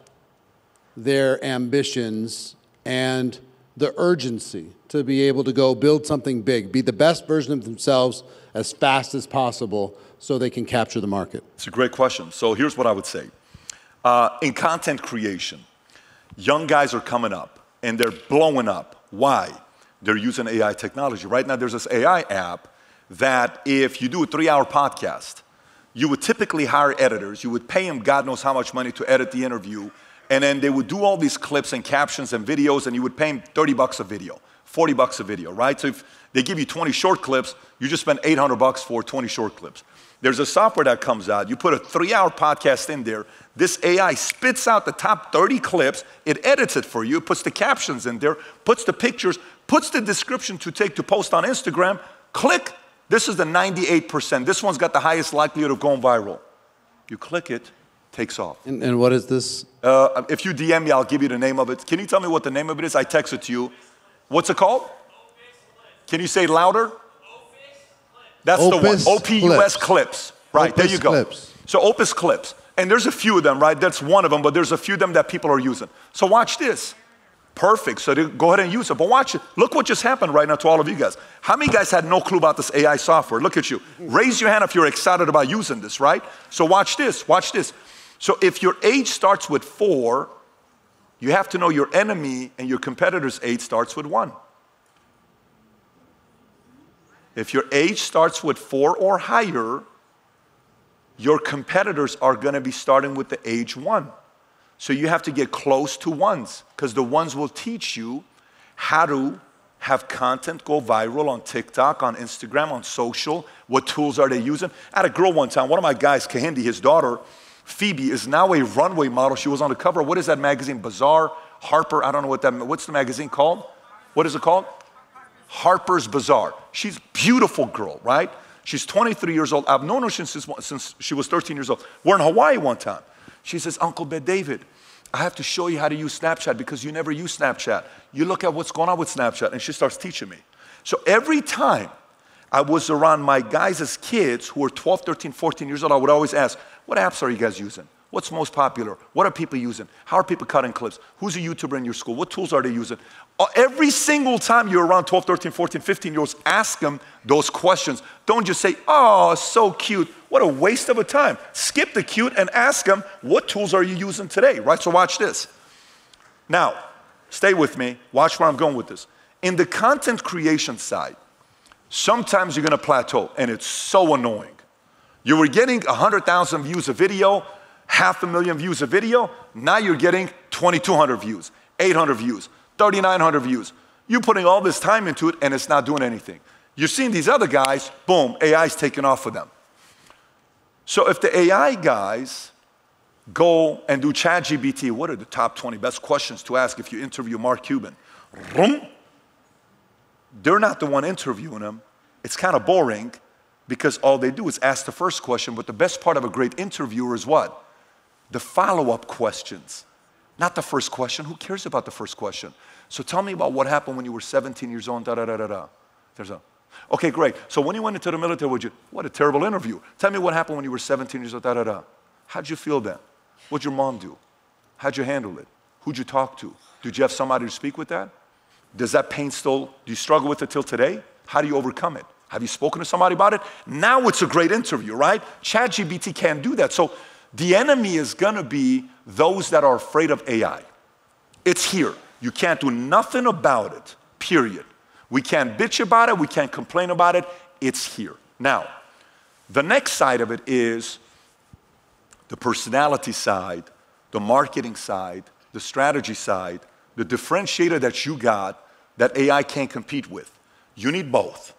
their ambitions and the urgency to be able to go build something big, be the best version of themselves as fast as possible so they can capture the market? It's a great question. So here's what I would say. In content creation, young guys are coming up and they're blowing up. Why? They're using AI technology. Right now there's this AI app that if you do a 3-hour podcast, you would typically hire editors. You would pay them God knows how much money to edit the interview. And then they would do all these clips and captions and videos, and you would pay them $30 a video, $40 a video, right? So if they give you 20 short clips, you just spend $800 for 20 short clips. There's a software that comes out. You put a 3-hour podcast in there. This AI spits out the top 30 clips. It edits it for you, puts the captions in there, puts the pictures, puts the description to take to post on Instagram. Click. This is the 98%. This one's got the highest likelihood of going viral. You click it, takes off. And what is this? If you DM me, I'll give you the name of it. Can you tell me what the name of it is? I text it to you. What's it called? Can you say it louder? That's Opus the one. OPUS clips. Right, Opus there you go. Clips. So Opus clips. And there's a few of them, right? That's one of them, but there's a few of them that people are using. So watch this. Perfect. So go ahead and use it. But watch it. Look what just happened right now to all of you guys. How many guys had no clue about this AI software? Look at you. Raise your hand if you're excited about using this, right? So watch this. Watch this. So if your age starts with 4, you have to know your enemy and your competitor's age starts with 1. If your age starts with 4 or higher, your competitors are going to be starting with the age 1. So you have to get close to 1s, because the 1s will teach you how to have content go viral on TikTok, on Instagram, on social. What tools are they using? I had a girl one time, one of my guys, Kahindi, his daughter, Phoebe, is now a runway model. She was on the cover. What is that magazine? Bazaar? Harper? I don't know what that, what's the magazine called? What is it called? Harper's Bazaar. She's a beautiful girl, right? She's 23 years old. I've known her since she was 13 years old. We're in Hawaii one time. She says, Uncle Bet David, I have to show you how to use Snapchat because you never use Snapchat. You look at what's going on with Snapchat. And she starts teaching me. So every time I was around my guys as kids who were 12, 13, 14 years old, I would always ask, what apps are you guys using? What's most popular? What are people using? How are people cutting clips? Who's a YouTuber in your school? What tools are they using? Every single time you're around 12, 13, 14, 15-year-olds, ask them those questions. Don't just say, oh, so cute. What a waste of a time. Skip the cute and ask them, what tools are you using today, right? So watch this. Now, stay with me. Watch where I'm going with this. In the content creation side, sometimes you're going to plateau, and it's so annoying. You were getting 100,000 views a video, 500,000 views a video. Now you're getting 2,200 views, 800 views, 3,900 views. You're putting all this time into it, and it's not doing anything. You're seeing these other guys, boom, AI's taking off for them. So if the AI guys go and do ChatGPT, what are the top 20 best questions to ask if you interview Mark Cuban? They're not the one interviewing him. It's kind of boring because all they do is ask the first question, but the best part of a great interviewer is what? The follow-up questions. Not the first question. Who cares about the first question? So tell me about what happened when you were 17 years old, da-da-da-da-da. Okay, great. So when you went into the military, what a terrible interview. Tell me what happened when you were 17 years old, da-da-da. How'd you feel then? What'd your mom do? How'd you handle it? Who'd you talk to? Did you have somebody to speak with that? Does that pain still, do you struggle with it till today? How do you overcome it? Have you spoken to somebody about it? Now it's a great interview, right? ChatGPT can't do that. So the enemy is going to be those that are afraid of AI. It's here. You can't do nothing about it, period. We can't bitch about it. We can't complain about it. It's here. Now, the next side of it is the personality side, the marketing side, the strategy side, the differentiator that you got that AI can't compete with. You need both.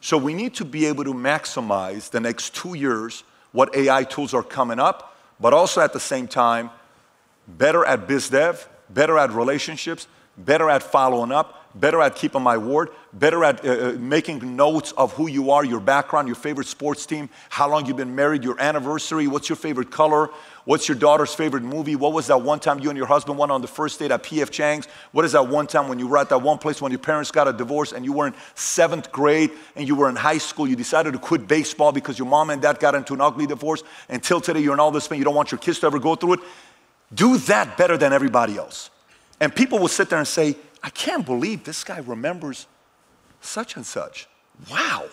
So we need to be able to maximize the next 2 years what AI tools are coming up, but also at the same time, better at biz dev, better at relationships, better at following up, better at keeping my word, better at making notes of who you are, your background, your favorite sports team, how long you've been married, your anniversary, what's your favorite color, what's your daughter's favorite movie, what was that one time you and your husband went on the first date at P.F. Chang's, what is that one time when you were at that one place when your parents got a divorce and you were in 7th grade and you were in high school, you decided to quit baseball because your mom and dad got into an ugly divorce, until today you're in all this pain, you don't want your kids to ever go through it. Do that better than everybody else. And people will sit there and say, I can't believe this guy remembers such and such. Wow,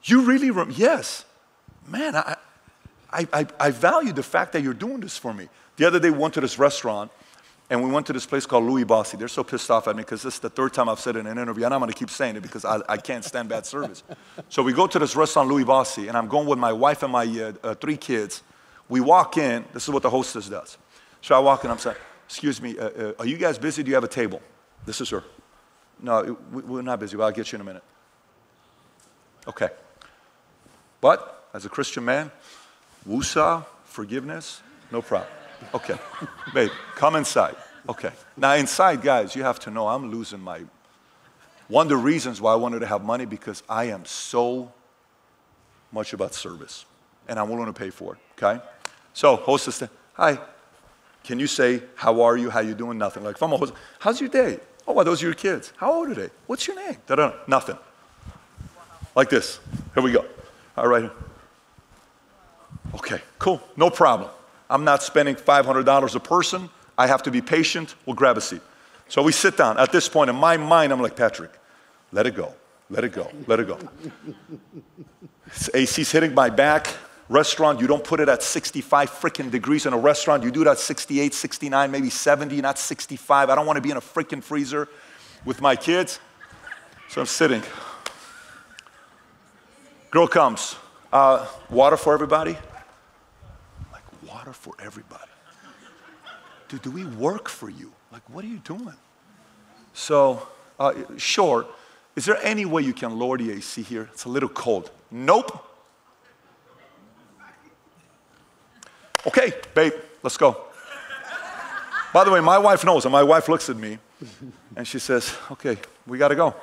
you really remember? Yes. Man, I value the fact that you're doing this for me. The other day we went to this restaurant and we went to this place called Louis Bossi. They're so pissed off at me because this is the 3rd time I've said it in an interview, and I'm going to keep saying it because I can't stand bad service. So we go to this restaurant, Louis Bossi, and I'm going with my wife and my 3 kids. We walk in. This is what the hostess does. So I walk in, I'm saying, excuse me, are you guys busy? Do you have a table? This is her. No, we're not busy. Well, I'll get you in a minute. Okay. But as a Christian man, woosah, forgiveness, no problem. Okay, babe, come inside. Okay, now inside, guys, you have to know I'm losing my, one of the reasons why I wanted to have money, because I am so much about service, and I'm willing to pay for it, okay? So, hostess, hi, can you say, how are you, how you doing? Nothing. Like, if I'm a host, how's your day? Oh, well, those are your kids. How old are they? What's your name? Da-da. Nothing. Like this. Here we go. All right. Okay, cool, no problem. I'm not spending $500 a person. I have to be patient. We'll grab a seat. So we sit down. At this point, in my mind, I'm like, Patrick, let it go, let it go, let it go. AC's hitting my back. Restaurant, you don't put it at 65 freaking degrees in a restaurant. You do it at 68, 69, maybe 70, not 65. I don't want to be in a freaking freezer with my kids. So I'm sitting. Girl comes. Water for everybody? I'm like, water for everybody? Dude, do we work for you? Like, what are you doing? So, sure. Is there any way you can lower the AC here? It's a little cold. Nope. Okay, babe, let's go. By the way, my wife knows, and my wife looks at me, and she says, okay, we got to go.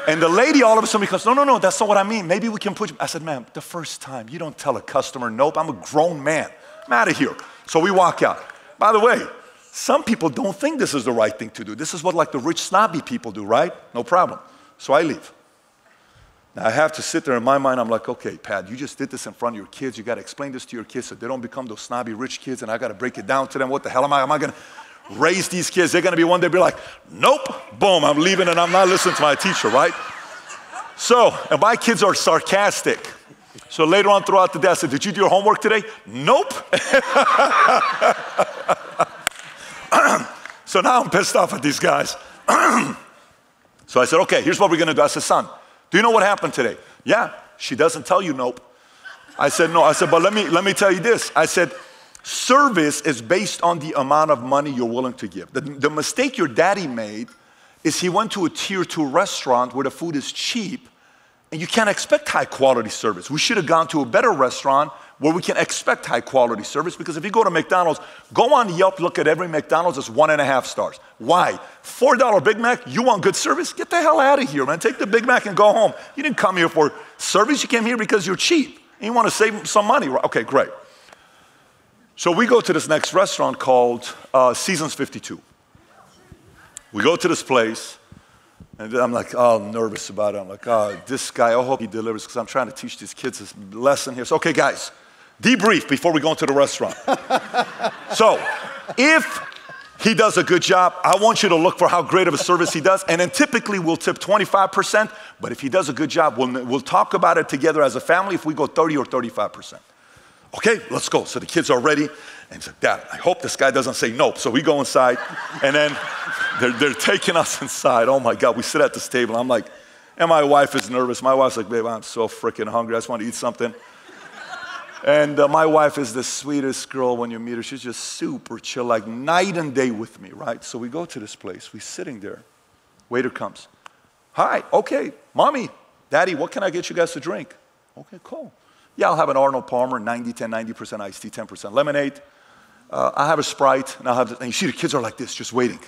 And the lady all of a sudden becomes, no, that's not what I mean. Maybe we can put you. I said, ma'am, the first time, you don't tell a customer, nope, I'm a grown man. I'm out of here. So we walk out. By the way, some people don't think this is the right thing to do. This is what like the rich snobby people do, right? No problem. So I leave. Now I have to sit there in my mind, I'm like, okay, Pat, you just did this in front of your kids. You got to explain this to your kids so they don't become those snobby rich kids, and I got to break it down to them. What the hell am I going to raise these kids? They're going to be one day be like, nope, boom, I'm leaving and I'm not listening to my teacher, right? So, and my kids are sarcastic. So later on throughout the day, I said, did you do your homework today? Nope. So now I'm pissed off at these guys. So I said, okay, here's what we're going to do. I said, son, do you know what happened today? Yeah, she doesn't tell you nope. I said, no. I said, but let me tell you this. I said, service is based on the amount of money you're willing to give. The mistake your daddy made is he went to a tier 2 restaurant where the food is cheap, and you can't expect high quality service. We should have gone to a better restaurant where we can expect high quality service, because if you go to McDonald's, go on Yelp, look at every McDonald's, it's 1.5 stars. Why? $4 Big Mac, you want good service? Get the hell out of here, man. Take the Big Mac and go home. You didn't come here for service, you came here because you're cheap and you want to save some money. Okay, great. So we go to this next restaurant called Seasons 52. We go to this place, and I'm like, oh, nervous about it. I'm like, oh, this guy, I hope he delivers, because I'm trying to teach these kids this lesson here. So, okay, guys, debrief before we go into the restaurant. So, if he does a good job, I want you to look for how great of a service he does, and then typically we'll tip 25%, but if he does a good job, we'll talk about it together as a family if we go 30 or 35%. Okay, let's go. So the kids are ready, and he's like, Dad, I hope this guy doesn't say nope. So we go inside, and then they're taking us inside. Oh my God, we sit at this table. I'm like, and my wife is nervous. My wife's like, babe, I'm so freaking hungry. I just want to eat something. And my wife is the sweetest girl when you meet her. She's just super chill, like night and day with me, right? So we go to this place. We're sitting there. Waiter comes. Hi, okay, Mommy, Daddy, what can I get you guys to drink? Okay, cool. Yeah, I'll have an Arnold Palmer, 90% iced tea, 10% lemonade. I'll have a Sprite, and I'll have and you see the kids are like this, just waiting.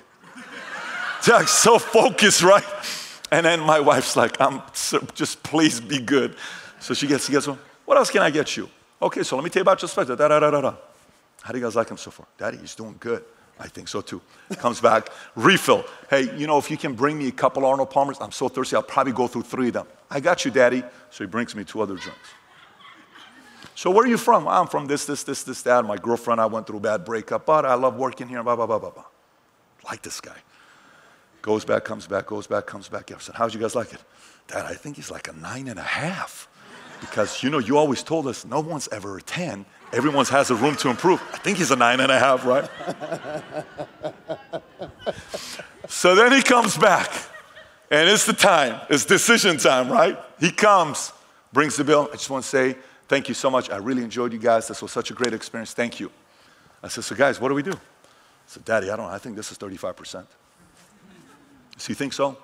They're like so focused, right? And then my wife's like, just please be good. So she gets one. What else can I get you? Okay, so let me tell you about your special. How do you guys like him so far? Daddy, he's doing good. I think so too. Comes back, refill. Hey, you know, if you can bring me a couple Arnold Palmers, I'm so thirsty, I'll probably go through 3 of them. I got you, Daddy. So he brings me 2 other drinks. So where are you from? I'm from this, that. My girlfriend, I went through a bad breakup, but I love working here, blah, blah, blah, blah, blah. Like this guy. Goes back, comes back, goes back, comes back. I said, how'd you guys like it? Dad, I think he's like a 9.5. Because, you know, you always told us no one's ever a 10. Everyone has a room to improve. I think he's a 9.5, right? So then he comes back. And it's the time. It's decision time, right? He comes, brings the bill. I just want to say, thank you so much. I really enjoyed you guys. This was such a great experience. Thank you. I said, so guys, what do we do? I said, Daddy, I don't know. I think this is 35%. So you think so?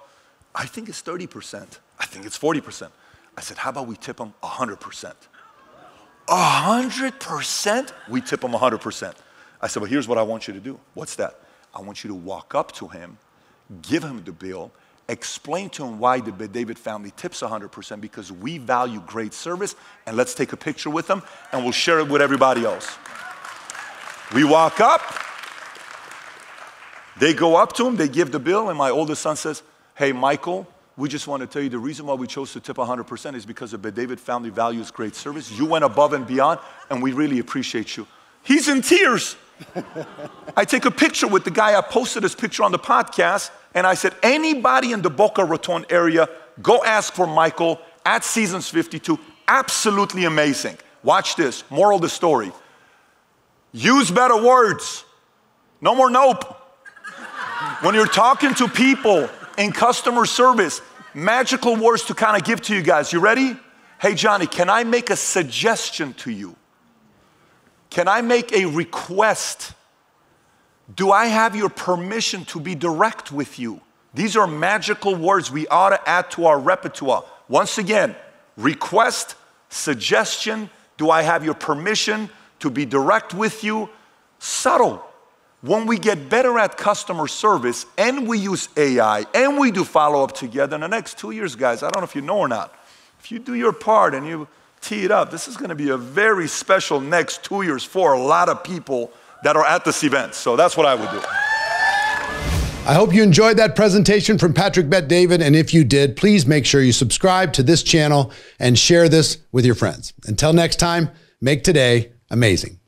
I think it's 30%. I think it's 40%. I said, how about we tip them 100%? 100%? We tip him 100%. I said, well, here's what I want you to do. What's that? I want you to walk up to him, give him the bill, explain to him why the David family tips 100%, because we value great service, and let's take a picture with him, and we'll share it with everybody else. We walk up, they go up to him, they give the bill, and my oldest son says, hey, Michael, we just want to tell you the reason why we chose to tip 100% is because the David family values great service. You went above and beyond, and we really appreciate you. He's in tears. I take a picture with the guy. I posted this picture on the podcast, and I said, anybody in the Boca Raton area, go ask for Michael at Seasons 52. Absolutely amazing. Watch this. Moral of the story. Use better words. No more nope. When you're talking to people in customer service, magical words to kind of give to you guys. You ready? Hey, Johnny, can I make a suggestion to you? Can I make a request? Do I have your permission to be direct with you? These are magical words we ought to add to our repertoire. Once again, request, suggestion, do I have your permission to be direct with you? Subtle. When we get better at customer service and we use AI and we do follow-up together in the next 2 years, guys, I don't know if you know or not, if you do your part and you tee it up, this is going to be a very special next 2 years for a lot of people that are at this event. So that's what I would do. I hope you enjoyed that presentation from Patrick Bet-David, and if you did, please make sure you subscribe to this channel and share this with your friends. Until next time, make today amazing.